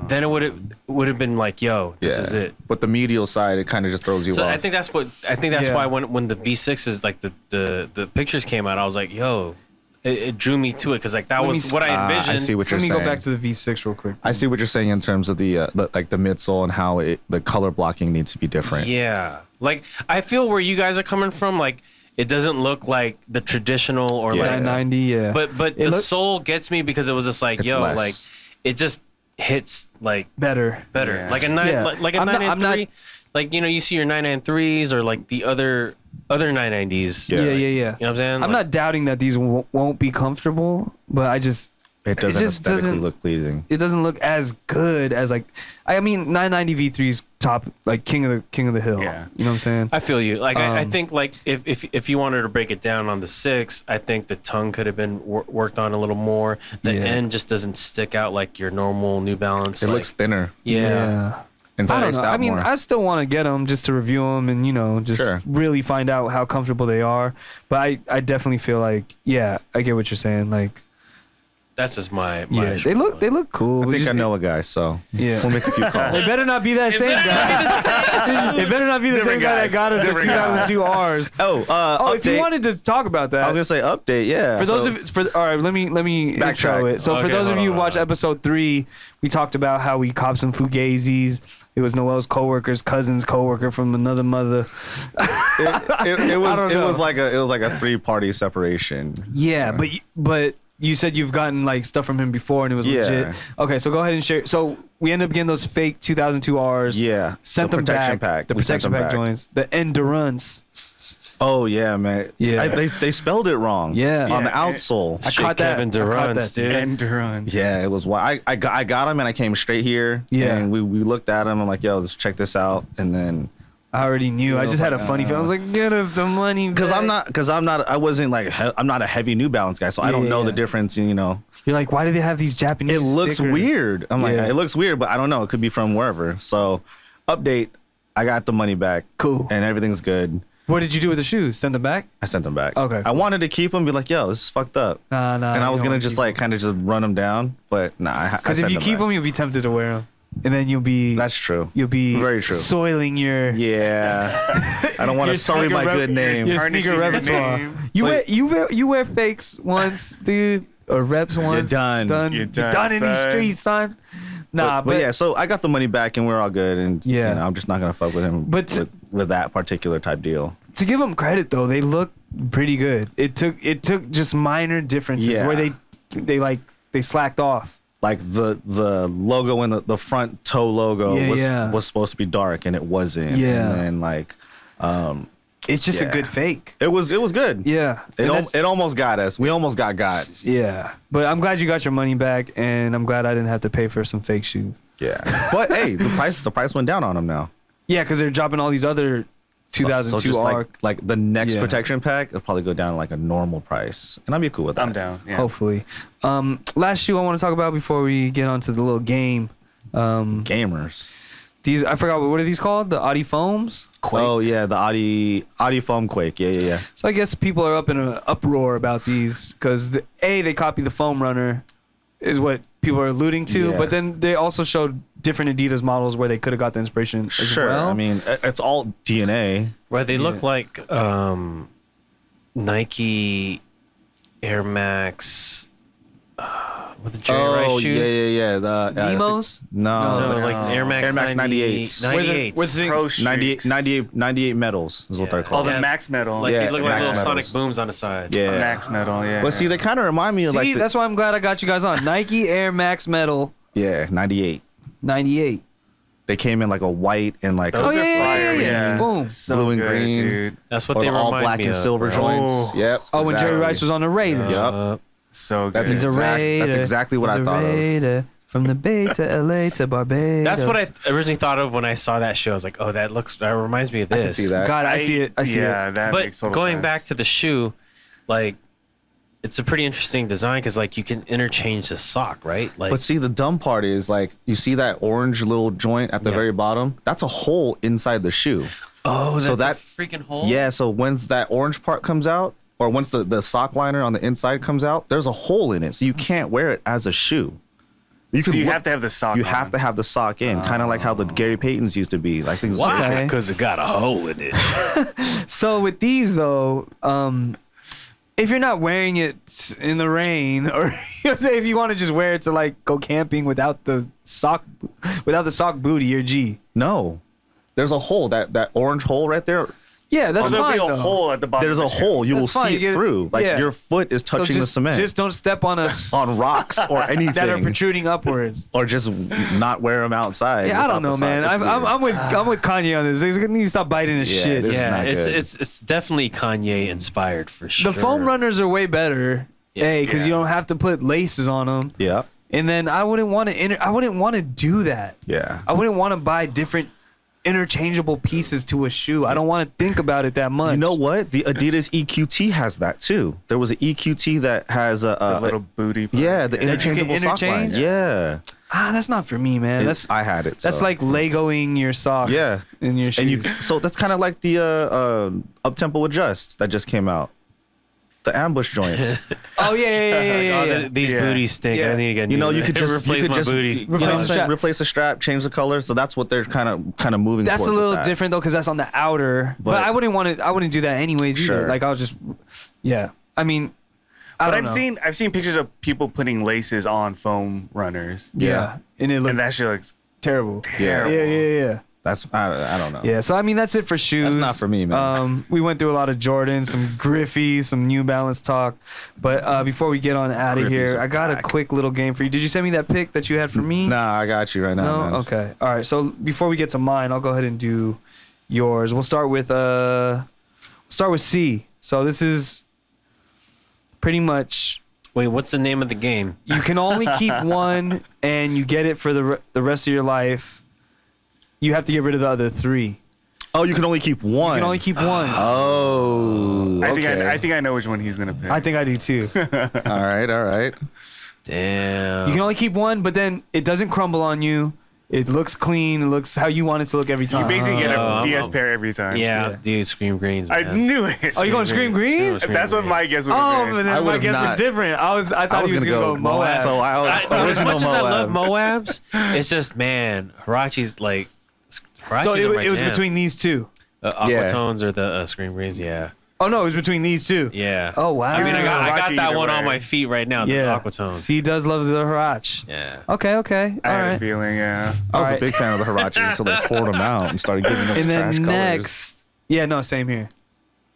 Speaker 3: then it would have been like, yo, this is it.
Speaker 4: But the medial side, it kind of just throws you
Speaker 3: So
Speaker 4: off.
Speaker 3: I think that's
Speaker 2: Yeah.
Speaker 3: why when the V6s like the pictures came out, I was like, yo, it drew me to it because like that
Speaker 2: Let
Speaker 3: was
Speaker 2: me-
Speaker 3: what I envisioned.
Speaker 4: I see what you're
Speaker 2: Let me
Speaker 4: saying.
Speaker 2: go back to the V6 real quick.
Speaker 4: I see what you're saying in terms of the like the midsole and how the color blocking needs to be different.
Speaker 3: Yeah, like I feel where you guys are coming from, like it doesn't look like the traditional or
Speaker 4: Yeah.
Speaker 3: like
Speaker 2: 990, yeah.
Speaker 3: but
Speaker 2: It
Speaker 3: the
Speaker 2: look-
Speaker 3: soul gets me because it was just like,
Speaker 4: It's
Speaker 3: yo,
Speaker 4: less.
Speaker 3: like it just hits like
Speaker 2: better.
Speaker 3: better.
Speaker 5: Yeah.
Speaker 3: Like a nine,
Speaker 2: Yeah.
Speaker 3: like a
Speaker 2: I'm not-
Speaker 3: 993. Like you know, you see your 993s or like the other 990s.
Speaker 4: Yeah.
Speaker 2: Yeah, yeah, yeah.
Speaker 3: You know what I'm saying?
Speaker 2: I'm
Speaker 3: Like,
Speaker 2: not doubting that these won't be comfortable, but I just
Speaker 4: It doesn't
Speaker 2: just
Speaker 4: aesthetically
Speaker 2: doesn't-
Speaker 4: look pleasing.
Speaker 2: it doesn't look as good as like I mean 990 V3's top like king of the hill.
Speaker 5: Yeah.
Speaker 2: You know what I'm saying?
Speaker 3: I feel you. Like I
Speaker 2: Um,
Speaker 3: think like if you wanted to break it down on the 6, I think the tongue could have been worked on a little more. The
Speaker 2: Yeah.
Speaker 3: end just doesn't stick out like your normal New Balance.
Speaker 4: It
Speaker 3: like,
Speaker 4: looks thinner
Speaker 3: yeah.
Speaker 4: and
Speaker 2: I don't
Speaker 4: spaced
Speaker 2: know.
Speaker 4: out
Speaker 2: I mean,
Speaker 4: more.
Speaker 2: I still want to get them just to review them and just
Speaker 4: Sure.
Speaker 2: really find out how comfortable they are. But I definitely feel like I get what you're saying. Like
Speaker 3: That's just my
Speaker 2: yeah, they look cool.
Speaker 4: I
Speaker 2: but
Speaker 4: think
Speaker 2: just-
Speaker 4: I know a guy, so
Speaker 2: Yeah.
Speaker 4: we'll make a few calls.
Speaker 2: It better not be that same guy. It better not be the same
Speaker 4: Different
Speaker 2: guy
Speaker 4: guy.
Speaker 2: that got us the
Speaker 4: Different guy.
Speaker 2: 2002 Rs.
Speaker 4: Oh,
Speaker 2: Oh, if you
Speaker 4: update.
Speaker 2: wanted to talk about that.
Speaker 4: I was gonna say update. Yeah.
Speaker 2: For those
Speaker 4: so-
Speaker 2: of all right, let me intro
Speaker 4: Backtrack.
Speaker 2: it. So for
Speaker 3: Okay,
Speaker 2: those of
Speaker 3: hold
Speaker 2: you
Speaker 3: on,
Speaker 2: who watched
Speaker 3: hold on.
Speaker 2: episode 3, we talked about how we copped some Fugazis. It was Noel's coworker's cousin's coworker from another mother.
Speaker 4: it was
Speaker 2: I don't
Speaker 4: it
Speaker 2: know.
Speaker 4: was like a 3-party separation.
Speaker 2: Yeah, but you said you've gotten like stuff from him before and it was
Speaker 4: Yeah.
Speaker 2: legit. Okay, so go ahead and share. So we ended up getting those fake 2002 Rs.
Speaker 4: Yeah.
Speaker 2: Sent
Speaker 4: the
Speaker 2: them
Speaker 4: protection
Speaker 2: back.
Speaker 4: pack.
Speaker 2: The
Speaker 4: We sent
Speaker 2: protection
Speaker 4: them
Speaker 2: pack
Speaker 4: back.
Speaker 2: joints. The endurance.
Speaker 4: Oh yeah, man.
Speaker 2: Yeah.
Speaker 4: They spelled it wrong.
Speaker 2: Yeah.
Speaker 4: On the
Speaker 5: Yeah,
Speaker 4: outsole.
Speaker 2: I
Speaker 3: Straight
Speaker 2: caught that.
Speaker 3: Kevin
Speaker 2: I caught
Speaker 3: Durant's,
Speaker 2: that.
Speaker 3: dude.
Speaker 5: Endurance.
Speaker 4: Yeah, it was wild. I got him and I came straight here.
Speaker 2: Yeah.
Speaker 4: And we looked at him. I'm like, yo, let's check this out. And then
Speaker 2: I already knew.
Speaker 4: Yeah,
Speaker 2: I
Speaker 4: I
Speaker 2: just
Speaker 4: was
Speaker 2: had a
Speaker 4: like,
Speaker 2: funny feeling. I was like, get us the money.
Speaker 4: because I'm
Speaker 2: back."
Speaker 4: not I wasn't like I'm not a heavy New Balance guy, so I don't know
Speaker 2: Yeah.
Speaker 4: the difference. You're
Speaker 2: like, why do they have these Japanese?
Speaker 4: it looks
Speaker 2: stickers?
Speaker 4: weird. I'm like,
Speaker 2: Yeah.
Speaker 4: it looks weird, but I don't know. It could be from wherever. So, update. I got the money back.
Speaker 2: Cool.
Speaker 4: And everything's good.
Speaker 2: What did you do with the shoes? Send them back?
Speaker 4: I sent them back.
Speaker 2: Okay,
Speaker 4: I
Speaker 2: cool.
Speaker 4: wanted to keep them, be like, yo, this is fucked up.
Speaker 2: Nah.
Speaker 4: and I was gonna just like kind of just run them down, but nah. I
Speaker 2: because if
Speaker 4: sent
Speaker 2: you keep
Speaker 4: back.
Speaker 2: them, you'll be tempted to wear them, and then you'll be
Speaker 4: That's true.
Speaker 2: very
Speaker 4: true.
Speaker 2: soiling your
Speaker 4: Yeah. I don't want
Speaker 2: Your
Speaker 4: to sully
Speaker 2: sneaker
Speaker 4: my
Speaker 2: rep-
Speaker 4: good name.
Speaker 2: your
Speaker 5: Tarnishing
Speaker 2: sneaker
Speaker 5: your
Speaker 2: repertoire.
Speaker 5: name.
Speaker 2: You wear fakes once, dude, or reps once.
Speaker 4: done.
Speaker 2: You're
Speaker 5: You're
Speaker 2: done in these
Speaker 5: son.
Speaker 2: streets, son. Nah,
Speaker 4: but yeah, so I got the money back and we're all good. And
Speaker 2: Yeah.
Speaker 4: I'm just not gonna fuck with him
Speaker 2: But
Speaker 4: with that particular type deal.
Speaker 2: to give them credit though, they look pretty good. It took just minor differences
Speaker 4: Yeah.
Speaker 2: where they slacked off.
Speaker 4: Like the logo in the front toe logo
Speaker 2: Yeah.
Speaker 4: was supposed to be dark and it wasn't.
Speaker 2: Yeah.
Speaker 4: And then like
Speaker 2: It's just a
Speaker 4: Yeah.
Speaker 2: good fake.
Speaker 4: it was good.
Speaker 2: Yeah. And that's-
Speaker 4: It almost got us. We almost got.
Speaker 2: yeah. But I'm glad you got your money back, and I'm glad I didn't have to pay for some fake shoes.
Speaker 4: Yeah. But hey, the price went down on them now.
Speaker 2: Yeah, because they're dropping all these other 2002
Speaker 4: so just
Speaker 2: R.
Speaker 4: like the next
Speaker 2: Yeah.
Speaker 4: protection pack, it'll probably go down to like a normal price, and I'll be cool with that.
Speaker 5: I'm down. Yeah.
Speaker 2: Hopefully. Last shoe I want to talk about before we get onto the little game.
Speaker 4: Gamers.
Speaker 2: These I forgot what are these called? The Audi foams.
Speaker 4: Oh yeah, the Audi foam Quake. Yeah.
Speaker 2: So I guess people are up in an uproar about these because they copy the foam runner, is what people are alluding to.
Speaker 4: Yeah.
Speaker 2: But then they also showed different Adidas models where they could have got the inspiration as
Speaker 4: Sure.
Speaker 2: well.
Speaker 4: I mean, it's all DNA.
Speaker 3: Right, they look like Nike Air Max with the Jerry Rice shoes.
Speaker 4: Yeah. The
Speaker 2: Nemos.
Speaker 4: no,
Speaker 3: No, like Air Max,
Speaker 4: Air Max 98s.
Speaker 3: 98s.
Speaker 2: With the-
Speaker 5: Pro
Speaker 4: 98,
Speaker 5: streaks.
Speaker 4: 98 medals is what they're
Speaker 3: Yeah.
Speaker 5: Oh,
Speaker 4: called.
Speaker 5: the
Speaker 3: Yeah.
Speaker 5: Max Metal.
Speaker 3: Like
Speaker 4: Yeah,
Speaker 3: they look like
Speaker 4: Max
Speaker 3: little
Speaker 4: medals.
Speaker 3: sonic booms on the side.
Speaker 4: Yeah.
Speaker 5: Max Metal. Yeah.
Speaker 4: But see, they kind of remind me of
Speaker 2: See,
Speaker 4: like
Speaker 2: that's why I'm glad I got you guys on. Nike Air Max Metal
Speaker 4: 98.
Speaker 2: 98.
Speaker 4: They came in like a white and like
Speaker 5: Those
Speaker 2: Oh,
Speaker 5: are
Speaker 2: yeah, yeah,
Speaker 5: fire.
Speaker 2: yeah,
Speaker 5: Yeah.
Speaker 2: yeah. Boom.
Speaker 5: So
Speaker 4: Blue and
Speaker 5: good,
Speaker 4: green.
Speaker 5: dude.
Speaker 3: That's what
Speaker 4: or
Speaker 3: they
Speaker 4: the all
Speaker 3: remind
Speaker 4: black
Speaker 3: me
Speaker 4: and
Speaker 3: of,
Speaker 4: silver
Speaker 3: bro.
Speaker 4: joints. Yep.
Speaker 2: Oh, when Jerry
Speaker 4: exactly.
Speaker 2: Rice was on the Raiders.
Speaker 4: Yup.
Speaker 5: So good.
Speaker 4: That's
Speaker 2: He's a
Speaker 4: exact-
Speaker 2: Raider.
Speaker 4: that's exactly what
Speaker 2: He's
Speaker 4: I
Speaker 2: a
Speaker 4: thought of.
Speaker 2: Raider. From the Bay to LA to Barbados.
Speaker 3: That's what I originally thought of when I saw that show. I was like, oh, that reminds me of this.
Speaker 4: I can see that.
Speaker 2: God, I see it. I see
Speaker 5: yeah,
Speaker 2: it.
Speaker 5: that
Speaker 3: But
Speaker 5: makes total
Speaker 3: going
Speaker 5: sense.
Speaker 3: back to the shoe, like, it's a pretty interesting design because like you can interchange the sock, right? Like,
Speaker 4: But see, the dumb part is like you see that orange little joint at the
Speaker 3: Yeah.
Speaker 4: very bottom. That's a hole inside the shoe.
Speaker 3: oh, that's
Speaker 4: so
Speaker 3: a
Speaker 4: that-
Speaker 3: freaking hole.
Speaker 4: Yeah. So once that orange part comes out, or once the sock liner on the inside comes out, there's a hole in it, so you can't wear it as a shoe.
Speaker 5: So
Speaker 4: can
Speaker 5: you
Speaker 4: look-
Speaker 5: have to have the sock
Speaker 4: You
Speaker 5: on.
Speaker 4: have to have the sock in, kind of like how the Gary Paytons used to be. Like things.
Speaker 3: Why?
Speaker 2: Okay.
Speaker 3: Because it got a hole in it.
Speaker 2: So with these though, if you're not wearing it in the rain, or you know what I'm saying, if you want to just wear it to like go camping without the sock booty, you're G.
Speaker 4: No, there's a hole. That orange hole right there.
Speaker 2: Yeah, that's
Speaker 5: So there'll
Speaker 2: fine
Speaker 5: be a
Speaker 2: though.
Speaker 5: hole at the bottom.
Speaker 4: There's
Speaker 5: of
Speaker 4: a
Speaker 5: the shoe.
Speaker 4: hole. You will
Speaker 2: That's fine,
Speaker 4: see
Speaker 2: you
Speaker 4: it
Speaker 2: get it-
Speaker 4: through. Like
Speaker 2: yeah.
Speaker 4: your foot is
Speaker 2: So
Speaker 4: touching the
Speaker 2: just-
Speaker 4: cement
Speaker 2: Just don't step on a
Speaker 4: on rocks or anything,
Speaker 2: that are protruding upwards.
Speaker 4: or just not wear them outside.
Speaker 2: Yeah, I don't
Speaker 4: without the
Speaker 2: know,
Speaker 4: sock.
Speaker 2: man.
Speaker 4: It's
Speaker 2: I'm
Speaker 4: weird.
Speaker 2: with Kanye on this. He's gonna need to stop biting his
Speaker 4: Yeah,
Speaker 2: shit.
Speaker 4: this is
Speaker 3: Yeah,
Speaker 4: not good.
Speaker 3: it's definitely Kanye inspired for sure.
Speaker 2: The foam runners are way better.
Speaker 3: Yeah.
Speaker 2: Because you don't have to put laces on them.
Speaker 4: Yeah,
Speaker 2: And then I wouldn't want to do that.
Speaker 4: yeah.
Speaker 2: I wouldn't want to buy different interchangeable pieces to a shoe. I don't want to think about it that much.
Speaker 4: You know what? The Adidas EQT has that too. There was an EQT that has
Speaker 5: The
Speaker 4: a
Speaker 5: little booty. part.
Speaker 4: yeah, the
Speaker 2: you can
Speaker 4: interchangeable sock line.
Speaker 2: interchange?
Speaker 4: Yeah,
Speaker 2: That's not for me, man.
Speaker 4: I had it.
Speaker 2: That's
Speaker 4: so.
Speaker 2: like Legoing your socks.
Speaker 4: Yeah.
Speaker 2: In your shoes.
Speaker 4: And so that's kind of like the up tempo adjust that just came out. The ambush joints.
Speaker 2: oh yeah.
Speaker 3: These
Speaker 5: Yeah.
Speaker 3: booties stink.
Speaker 2: Yeah.
Speaker 3: I need to get
Speaker 4: You know,
Speaker 3: new.
Speaker 4: you could just
Speaker 3: replace
Speaker 4: you could
Speaker 3: my
Speaker 4: just
Speaker 3: booty.
Speaker 4: you know,
Speaker 2: Replace the strap.
Speaker 4: replace the strap, change the color. So that's what they're kind of moving.
Speaker 2: That's a
Speaker 4: towards with
Speaker 2: little
Speaker 4: that.
Speaker 2: different though, because that's on the outer. But
Speaker 4: But-
Speaker 2: I wouldn't do that anyways either.
Speaker 4: Sure.
Speaker 2: Like I was just, yeah. I mean, I
Speaker 5: But
Speaker 2: don't know.
Speaker 5: I've seen pictures of people putting laces on foam runners,
Speaker 2: Yeah. And it looked
Speaker 5: and that shit looks
Speaker 2: terrible.
Speaker 5: terrible.
Speaker 2: Yeah.
Speaker 4: That's I don't know.
Speaker 2: Yeah, so I mean that's it for shoes.
Speaker 4: not for me, man.
Speaker 2: We went through a lot of Jordans, some Griffey, some New Balance talk. But before we get on out of
Speaker 4: Griffey's
Speaker 2: here, I got
Speaker 4: whack.
Speaker 2: a quick little game for you. Did you send me that pic that you had for me?
Speaker 4: Nah, I got you right now.
Speaker 2: No?
Speaker 4: man.
Speaker 2: Okay. All right. So before we get to mine, I'll go ahead and do yours. We'll start with C. So this is pretty much
Speaker 3: Wait, what's the name of the game?
Speaker 2: you can only keep one and you get it for the rest of your life. You have to get rid of the other three.
Speaker 4: Oh, you can only keep one.
Speaker 2: You can only keep one.
Speaker 4: Oh, okay.
Speaker 5: I think I know which one he's gonna pick.
Speaker 2: I think I do too.
Speaker 4: All right.
Speaker 3: Damn.
Speaker 2: You can only keep one, but then it doesn't crumble on you. It looks clean. It looks how you want it to look every
Speaker 5: you
Speaker 2: time.
Speaker 5: basically get
Speaker 3: Oh,
Speaker 5: a
Speaker 3: I'm-
Speaker 5: DS pair every time.
Speaker 3: yeah,
Speaker 2: Yeah.
Speaker 3: dude, Scream Greens.
Speaker 5: I
Speaker 3: Man.
Speaker 5: knew it.
Speaker 2: Oh, you going Scream Greens?
Speaker 3: Scream
Speaker 5: That's what
Speaker 3: Greens.
Speaker 5: my guess would
Speaker 2: Oh,
Speaker 5: have
Speaker 2: but
Speaker 5: been.
Speaker 2: then
Speaker 4: I
Speaker 2: my
Speaker 4: would've
Speaker 2: guess was
Speaker 4: not-
Speaker 2: different. I thought he was gonna go Moab.
Speaker 4: So
Speaker 3: As
Speaker 4: original
Speaker 3: much as I love
Speaker 4: Moab.
Speaker 3: Moabs, it's just man, Hirachi's like. Hirachi's
Speaker 2: So
Speaker 3: are my
Speaker 2: it was
Speaker 3: jam.
Speaker 2: between these two.
Speaker 3: Aquatones or the Scream Greens. Yeah,
Speaker 2: Oh no, it was between these two.
Speaker 3: yeah.
Speaker 2: Oh wow.
Speaker 3: I mean, I got
Speaker 5: Hirachi
Speaker 3: that
Speaker 5: either
Speaker 3: one on
Speaker 5: way.
Speaker 3: my feet right now.
Speaker 2: yeah.
Speaker 3: The Aquatone.
Speaker 2: C does love the Hirach.
Speaker 3: Yeah.
Speaker 2: Okay. All
Speaker 5: I had a
Speaker 2: right.
Speaker 5: feeling, yeah.
Speaker 4: I was
Speaker 2: Alright.
Speaker 4: a big fan of the Hirachi until they poured them out and started giving us
Speaker 2: And
Speaker 4: trash
Speaker 2: then
Speaker 4: colors.
Speaker 2: next, yeah, no, same here.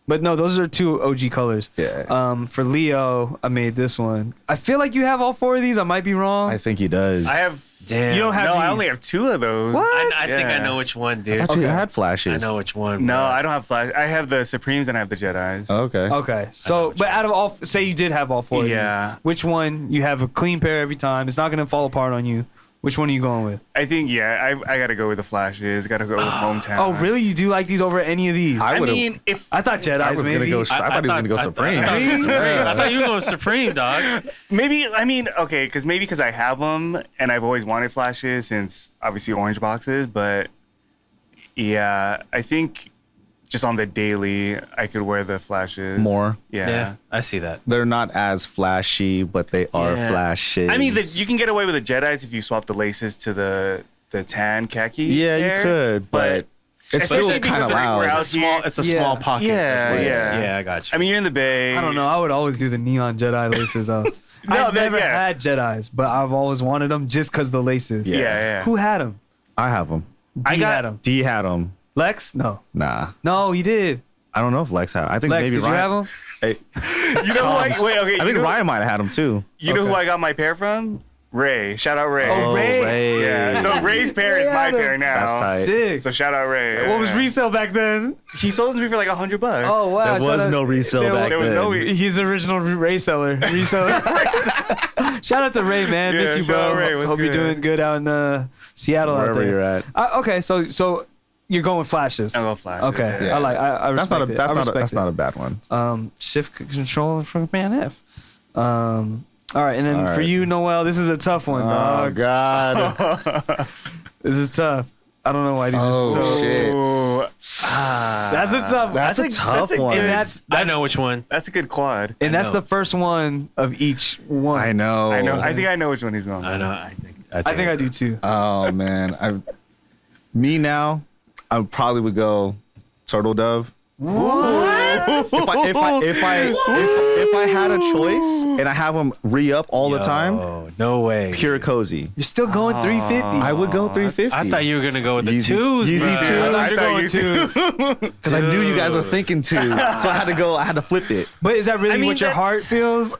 Speaker 2: But no, those are two OG colors.
Speaker 4: Yeah.
Speaker 2: For Leo, I made this one. I feel like you have all four of these. I might be wrong.
Speaker 4: I think he does.
Speaker 5: I have.
Speaker 3: Damn.
Speaker 2: You don't have
Speaker 5: No, I
Speaker 2: these.
Speaker 5: only have two of those.
Speaker 2: What?
Speaker 3: I think I
Speaker 5: Yeah.
Speaker 3: know which one, dude.
Speaker 4: I thought you
Speaker 2: Okay.
Speaker 4: had flashes.
Speaker 3: I know which one.
Speaker 5: No,
Speaker 3: bro.
Speaker 5: I don't have flash. I have the Supremes and I have the Jedis.
Speaker 4: Okay.
Speaker 2: Okay. So,
Speaker 3: which
Speaker 2: but
Speaker 3: one.
Speaker 2: out of all, say you did have all four.
Speaker 5: Yeah.
Speaker 2: Of these, which one you have a clean pair every time? It's not gonna fall apart on you. Which one are you going with?
Speaker 5: I think, yeah, I gotta go with the flashes. Gotta go with Hometown.
Speaker 2: Oh, really? You do like these over any of these?
Speaker 5: I
Speaker 4: would've-
Speaker 5: mean, if
Speaker 2: I thought Jedi's
Speaker 4: I was
Speaker 2: maybe.
Speaker 4: gonna go. I thought he was gonna go Supreme.
Speaker 3: I thought you were going Supreme, dog.
Speaker 5: maybe, I mean, okay, because I have them and I've always wanted flashes since obviously orange boxes, but yeah, I think just on the daily, I could wear the flashes
Speaker 4: More.
Speaker 5: Yeah.
Speaker 3: I see that.
Speaker 4: They're not as flashy, but they are
Speaker 5: Yeah.
Speaker 4: flashy.
Speaker 5: I mean, you can get away with the Jedis if you swap the laces to the tan khaki.
Speaker 4: Yeah,
Speaker 5: there,
Speaker 4: you could, but it's
Speaker 5: especially
Speaker 4: still
Speaker 5: because
Speaker 4: kind of
Speaker 5: we're
Speaker 4: loud.
Speaker 5: out
Speaker 3: It's a small. It's a
Speaker 2: Yeah.
Speaker 3: small pocket.
Speaker 5: Yeah,
Speaker 3: Like,
Speaker 5: yeah.
Speaker 3: Yeah, I got you.
Speaker 5: I mean, you're in the Bay.
Speaker 2: I don't know. I would always do the neon Jedi laces though.
Speaker 5: No,
Speaker 2: I've
Speaker 5: that-
Speaker 2: never
Speaker 5: yeah.
Speaker 2: had Jedis, but I've always wanted them just because the laces.
Speaker 5: Yeah, yeah.
Speaker 2: Who had them?
Speaker 4: I have them.
Speaker 5: I
Speaker 2: D
Speaker 5: got-
Speaker 2: had them.
Speaker 4: D had them.
Speaker 2: Lex? No.
Speaker 4: Nah,
Speaker 2: No, he did.
Speaker 4: I don't know if Lex had. I think
Speaker 2: Lex,
Speaker 4: maybe
Speaker 2: did
Speaker 4: Ryan.
Speaker 2: you have them?
Speaker 4: Hey,
Speaker 5: You know who I wait? Okay,
Speaker 4: I think Ryan might have had them too.
Speaker 5: You know who
Speaker 2: Okay.
Speaker 5: I got my pair from? Ray. Shout out Ray.
Speaker 2: Oh, Ray.
Speaker 5: Yeah. So Ray's pair is my pair now.
Speaker 4: That's tight.
Speaker 2: Sick.
Speaker 5: So shout out Ray.
Speaker 2: What was resale back then?
Speaker 5: He sold it to me for like $100.
Speaker 2: Oh wow.
Speaker 4: There was no resale back
Speaker 5: there was
Speaker 4: then.
Speaker 5: no
Speaker 2: He's the original reseller. Shout out to Ray, man.
Speaker 5: Yeah,
Speaker 2: Miss you,
Speaker 5: shout out
Speaker 2: bro.
Speaker 5: Ray. What's
Speaker 2: Hope you're
Speaker 5: good?
Speaker 2: doing good out in Seattle.
Speaker 4: Wherever
Speaker 2: out there.
Speaker 4: you're at.
Speaker 2: Okay, so you're going flashes.
Speaker 5: I love flashes.
Speaker 2: Okay,
Speaker 5: Yeah.
Speaker 2: I respect
Speaker 4: That's not a
Speaker 2: it.
Speaker 4: that's
Speaker 2: I
Speaker 4: not a,
Speaker 2: respect
Speaker 4: that's
Speaker 2: it.
Speaker 4: not a bad one.
Speaker 2: Shift control from Man F. All right, and then
Speaker 4: All
Speaker 2: for
Speaker 4: right.
Speaker 2: you, Noel, this is a tough one,
Speaker 4: Oh
Speaker 2: dog.
Speaker 4: God.
Speaker 2: This is tough. I don't know why these
Speaker 4: Oh,
Speaker 2: are so.
Speaker 4: shit.
Speaker 5: Ooh,
Speaker 2: That's a tough.
Speaker 4: That's a tough one.
Speaker 2: And that's
Speaker 3: I know which one.
Speaker 5: that's a good quad.
Speaker 2: and that's
Speaker 3: know.
Speaker 2: the first one of each one.
Speaker 4: I know.
Speaker 5: I know. I think I know which one he's going.
Speaker 3: I know.
Speaker 2: I think I do too.
Speaker 4: Oh man, me now, I probably would go turtle dove. If I had a choice and I have them re-up all the time,
Speaker 3: Oh, no way.
Speaker 4: pure cozy.
Speaker 2: You're still going 350.
Speaker 4: I would go 350.
Speaker 3: I thought you were gonna go with the
Speaker 4: Yeezy-
Speaker 3: twos.
Speaker 4: Yeezy
Speaker 3: bro.
Speaker 4: twos.
Speaker 2: I thought
Speaker 5: I
Speaker 2: you're
Speaker 5: thought
Speaker 2: going
Speaker 5: you
Speaker 2: twos.
Speaker 4: because I knew you guys were thinking two, so I had to go. I had to flip it.
Speaker 2: But is that really
Speaker 5: mean,
Speaker 2: what your heart feels?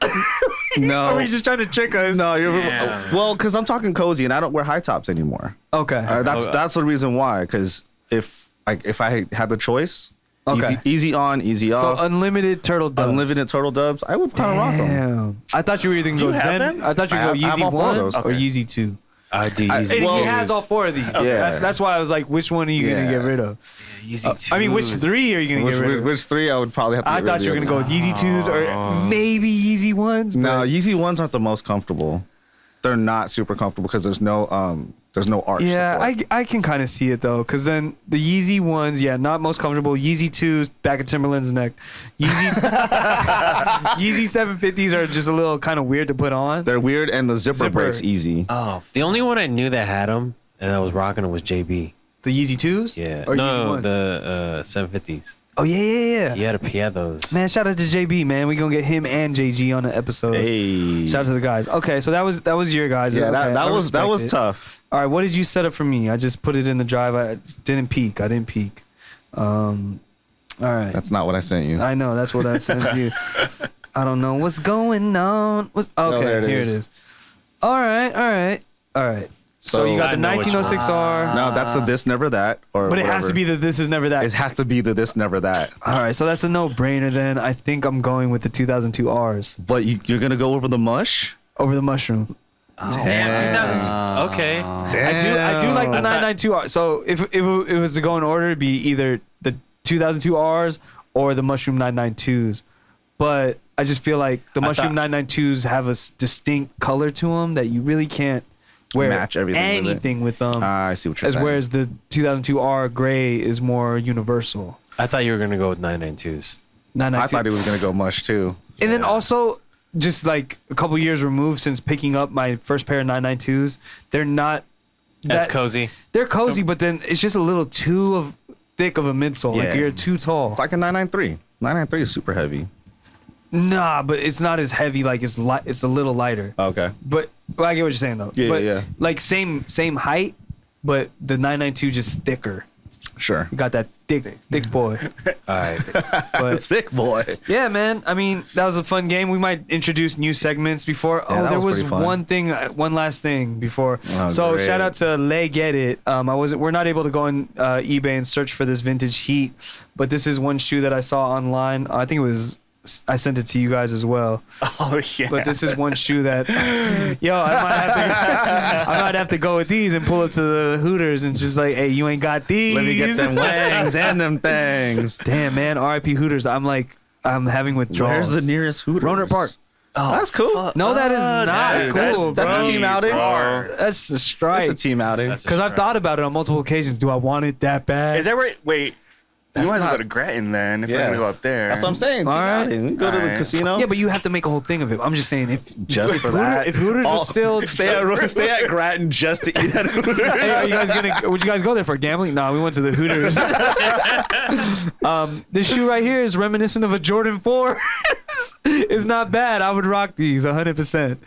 Speaker 4: No,
Speaker 2: Or are you just trying to trick us?
Speaker 4: no, you're
Speaker 3: Damn.
Speaker 4: well, because I'm talking cozy and I don't wear high tops anymore.
Speaker 2: Okay.
Speaker 4: That's the reason why. Because if I had the choice,
Speaker 2: Okay.
Speaker 4: easy on, easy
Speaker 2: So
Speaker 4: off,
Speaker 2: unlimited turtle doves.
Speaker 4: unlimited turtle dubs, I would kind of rock them.
Speaker 2: Damn. I thought you were either going to go
Speaker 5: you have
Speaker 2: Zen.
Speaker 5: them?
Speaker 2: I thought you were
Speaker 4: I
Speaker 2: going to
Speaker 4: have
Speaker 2: Yeezy
Speaker 4: all four of
Speaker 2: 1
Speaker 4: those.
Speaker 2: or
Speaker 5: Okay.
Speaker 2: Yeezy 2.
Speaker 3: I do
Speaker 4: I-
Speaker 3: Yeezy.
Speaker 2: And
Speaker 4: Well,
Speaker 2: he has all 4 of these.
Speaker 4: Yeah.
Speaker 2: That's why I was like, which one are you going to
Speaker 4: Yeah.
Speaker 2: get rid of?
Speaker 3: Yeezy
Speaker 2: I mean, which
Speaker 3: twos.
Speaker 2: 3 are you going to get rid of?
Speaker 4: Which three I would probably have to
Speaker 2: I
Speaker 4: get rid
Speaker 2: thought
Speaker 4: of
Speaker 2: you were
Speaker 4: the
Speaker 2: going to go
Speaker 4: other
Speaker 2: with Yeezy 2s or maybe Yeezy 1s.
Speaker 4: No,
Speaker 2: but-
Speaker 4: Yeezy ones aren't the most comfortable. They're not super comfortable because there's no arch.
Speaker 2: Yeah,
Speaker 4: support.
Speaker 2: I can kind of see it though, because then the Yeezy 1s, yeah, not most comfortable. Yeezy 2s, back of Timberland's neck. Yeezy Yeezy 750s are just a little kind of weird to put on.
Speaker 4: They're weird and the zipper breaks easy.
Speaker 3: Oh, the only one I knew that had them and I was rocking them was JB.
Speaker 2: The Yeezy 2s?
Speaker 3: Yeah.
Speaker 2: Or Yeezy
Speaker 3: No,
Speaker 2: 1s?
Speaker 3: the 750s.
Speaker 2: Oh yeah.
Speaker 3: He had those.
Speaker 2: Man, shout out to JB, man. We gonna get him and JG on the episode.
Speaker 4: Hey.
Speaker 2: Shout out to the guys. Okay, so that was your guys.
Speaker 4: Yeah,
Speaker 2: Okay,
Speaker 4: that
Speaker 2: I
Speaker 4: was
Speaker 2: respect it.
Speaker 4: tough.
Speaker 2: All right, what did you set up for me? I just put it in the drive. I didn't peek. All right.
Speaker 4: That's not what I sent you.
Speaker 2: I know. That's what I sent you. I don't know what's going on. Okay,
Speaker 4: there it
Speaker 2: here
Speaker 4: is.
Speaker 2: it is. All right. So you got the
Speaker 3: I know which
Speaker 2: 1906R,
Speaker 4: No, that's the this never that or
Speaker 2: but it has
Speaker 4: whatever.
Speaker 2: to be the this is never that.
Speaker 4: It has to be the this never that.
Speaker 2: All right, so that's a no-brainer then. I think I'm going with the 2002 Rs
Speaker 4: But you're gonna go over the mush?
Speaker 2: over the mushroom.
Speaker 3: Damn, 2000s. Okay.
Speaker 2: I do like the 992 R. So if it was to go in order, it'd be either the 2002 Rs or the Mushroom 992s. But I just feel like the Mushroom 992s have a distinct color to them that you really can't wear
Speaker 4: Match everything with it.
Speaker 2: anything with them.
Speaker 4: I see what you're
Speaker 2: As
Speaker 4: saying.
Speaker 2: whereas the 2002 R gray is more universal.
Speaker 3: I thought you were gonna go with 992s.
Speaker 2: 992.
Speaker 4: I thought he was gonna go mush too.
Speaker 2: And then
Speaker 3: Yeah.
Speaker 2: also, just like a couple years removed since picking up my first pair of 992s, they're not
Speaker 3: That's
Speaker 2: that-
Speaker 3: cozy.
Speaker 2: They're cozy, but then it's just a little too thick of a midsole. Like
Speaker 4: Yeah.
Speaker 2: you're too tall.
Speaker 4: It's like a 993. 993 is super heavy.
Speaker 2: Nah, but it's not as heavy. Like it's light. It's a little lighter.
Speaker 4: Okay.
Speaker 2: But well, I get what you're saying though.
Speaker 4: Yeah,
Speaker 2: but,
Speaker 4: yeah.
Speaker 2: Like same height, but the 992 just thicker.
Speaker 4: Sure.
Speaker 2: You got that thick boy.
Speaker 3: All right.
Speaker 2: But
Speaker 4: Thick boy.
Speaker 2: yeah, man. I mean, that was a fun game. We might introduce new segments before.
Speaker 4: Yeah, that
Speaker 2: there
Speaker 4: was
Speaker 2: was
Speaker 4: pretty fun.
Speaker 2: one last thing before.
Speaker 4: Oh,
Speaker 2: So
Speaker 4: great.
Speaker 2: shout out to Lay Get It. We're not able to go on eBay and search for this vintage Heat, but this is one shoe that I saw online. I think it was. I sent it to you guys as well.
Speaker 5: Oh yeah.
Speaker 2: But this is one shoe that, I might have to go with these and pull up to the Hooters and just like, hey, you ain't got these.
Speaker 4: Let me get them wangs and them things.
Speaker 2: Damn, man, R.I.P. Hooters. I'm having withdrawals.
Speaker 4: Where's the nearest Hooters?
Speaker 2: Roanoke Park.
Speaker 4: Oh, that's cool.
Speaker 2: No, that is not
Speaker 5: that's-
Speaker 2: cool,
Speaker 4: that's
Speaker 2: bro.
Speaker 4: a team outing.
Speaker 2: That's a strike.
Speaker 4: It's a team outing.
Speaker 3: That's a
Speaker 2: Because I've
Speaker 3: strike.
Speaker 2: thought about it on multiple occasions. Do I want it that bad?
Speaker 5: Is that right? Wait. You might as well
Speaker 4: not-
Speaker 5: go to Gretton then if
Speaker 4: Yeah.
Speaker 5: we're gonna go up there.
Speaker 4: That's what I'm saying. Team
Speaker 2: All right.
Speaker 4: outing. We can go to the
Speaker 5: Alright.
Speaker 4: casino.
Speaker 2: Yeah, but you have to make a whole thing of it. I'm just saying, if
Speaker 4: Just for that.
Speaker 2: if Hooters was still,
Speaker 4: stay at Grattan just to eat at Hooters.
Speaker 2: hey, are you guys would you guys go there for gambling? Nah, we went to the Hooters. This shoe right here is reminiscent of a Jordan 4. It's not bad. I would rock these 100%.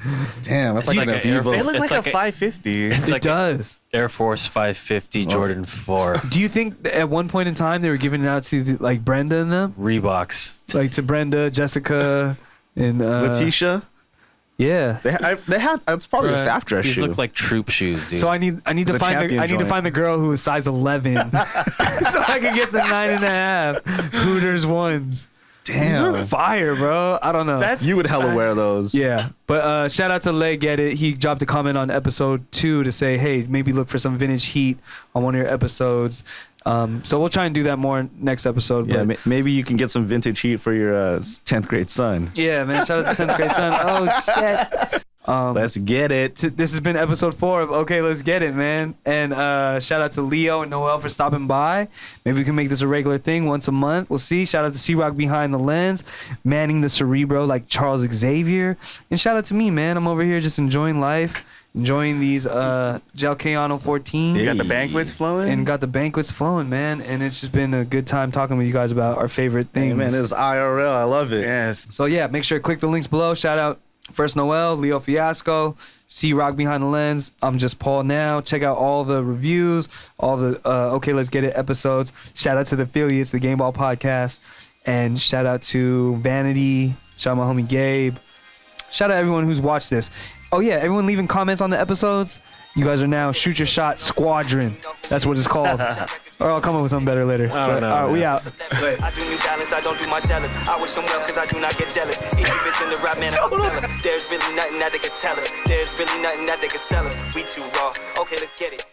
Speaker 4: Damn, that's like
Speaker 3: It's
Speaker 4: a
Speaker 3: like an Air
Speaker 4: Vivo.
Speaker 5: They look
Speaker 3: It's
Speaker 5: like
Speaker 3: like
Speaker 5: a
Speaker 3: a-
Speaker 5: 550.
Speaker 3: It's
Speaker 2: It
Speaker 3: like
Speaker 2: does.
Speaker 3: Air Force 550 Jordan 4
Speaker 2: Do you think that at one point in time they were giving it out to like Brenda and them?
Speaker 3: Reeboks.
Speaker 2: Like to Brenda, Jessica, and
Speaker 4: Letitia.
Speaker 2: Yeah.
Speaker 4: They had. It's probably a staff dress
Speaker 3: These
Speaker 4: shoe.
Speaker 3: look like troop shoes, dude.
Speaker 2: So I need to
Speaker 4: a
Speaker 2: find
Speaker 4: champion
Speaker 2: I need to
Speaker 4: joint.
Speaker 2: find the girl who is size 11, so I can get the 9.5 Hooters ones. These are
Speaker 4: Damn.
Speaker 2: fire, bro. I don't know.
Speaker 4: You would hella wear those.
Speaker 2: Yeah, but shout out to Leg Get It. He dropped a comment on episode 2 to say, hey, maybe look for some vintage heat on one of your episodes. So we'll try and do that more next episode.
Speaker 4: Yeah,
Speaker 2: But
Speaker 4: maybe you can get some vintage heat for your 10th grade son.
Speaker 2: yeah, man. Shout out to 10th grade son. Oh shit.
Speaker 4: Let's get it.
Speaker 2: This has been episode 4 of Okay, Let's Get It, man. And shout out to Leo and Noel for stopping by. Maybe we can make this a regular thing once a month. We'll see. Shout out to C-Rock behind the lens, manning the Cerebro like Charles Xavier. And shout out to me, man. I'm over here just enjoying life, enjoying these Gel Kayano 14.
Speaker 5: You got the banquets flowing?
Speaker 2: And got the banquets flowing, man. And it's just been a good time talking with you guys about our favorite things.
Speaker 4: Hey, man, this is IRL. I love it.
Speaker 5: Yes.
Speaker 2: So yeah, make sure to click the links below. Shout out First Noel, Leo Fiasco, C-Rock behind the lens. I'm just Paul now. Check out all the reviews, all the Okay Let's Get It episodes. Shout out to the affiliates, the Game Ball Podcast, and shout out to Vanity. Shout out my homie Gabe. Shout out everyone who's watched this. Oh yeah, everyone leaving comments on the episodes. You guys are now Shoot Your Shot Squadron. That's what it's called. Or I'll come up with something better later.
Speaker 3: I don't know,
Speaker 2: All right, we
Speaker 3: man.
Speaker 2: out.
Speaker 1: I do new balance, I don't do my jealous. I wish them well cause I do not get jealous. Incubus in the rap, man, I'm a stellar. There's really nothing that they can tell us. There's really nothing that they can sell us. We too raw. Okay, let's get it.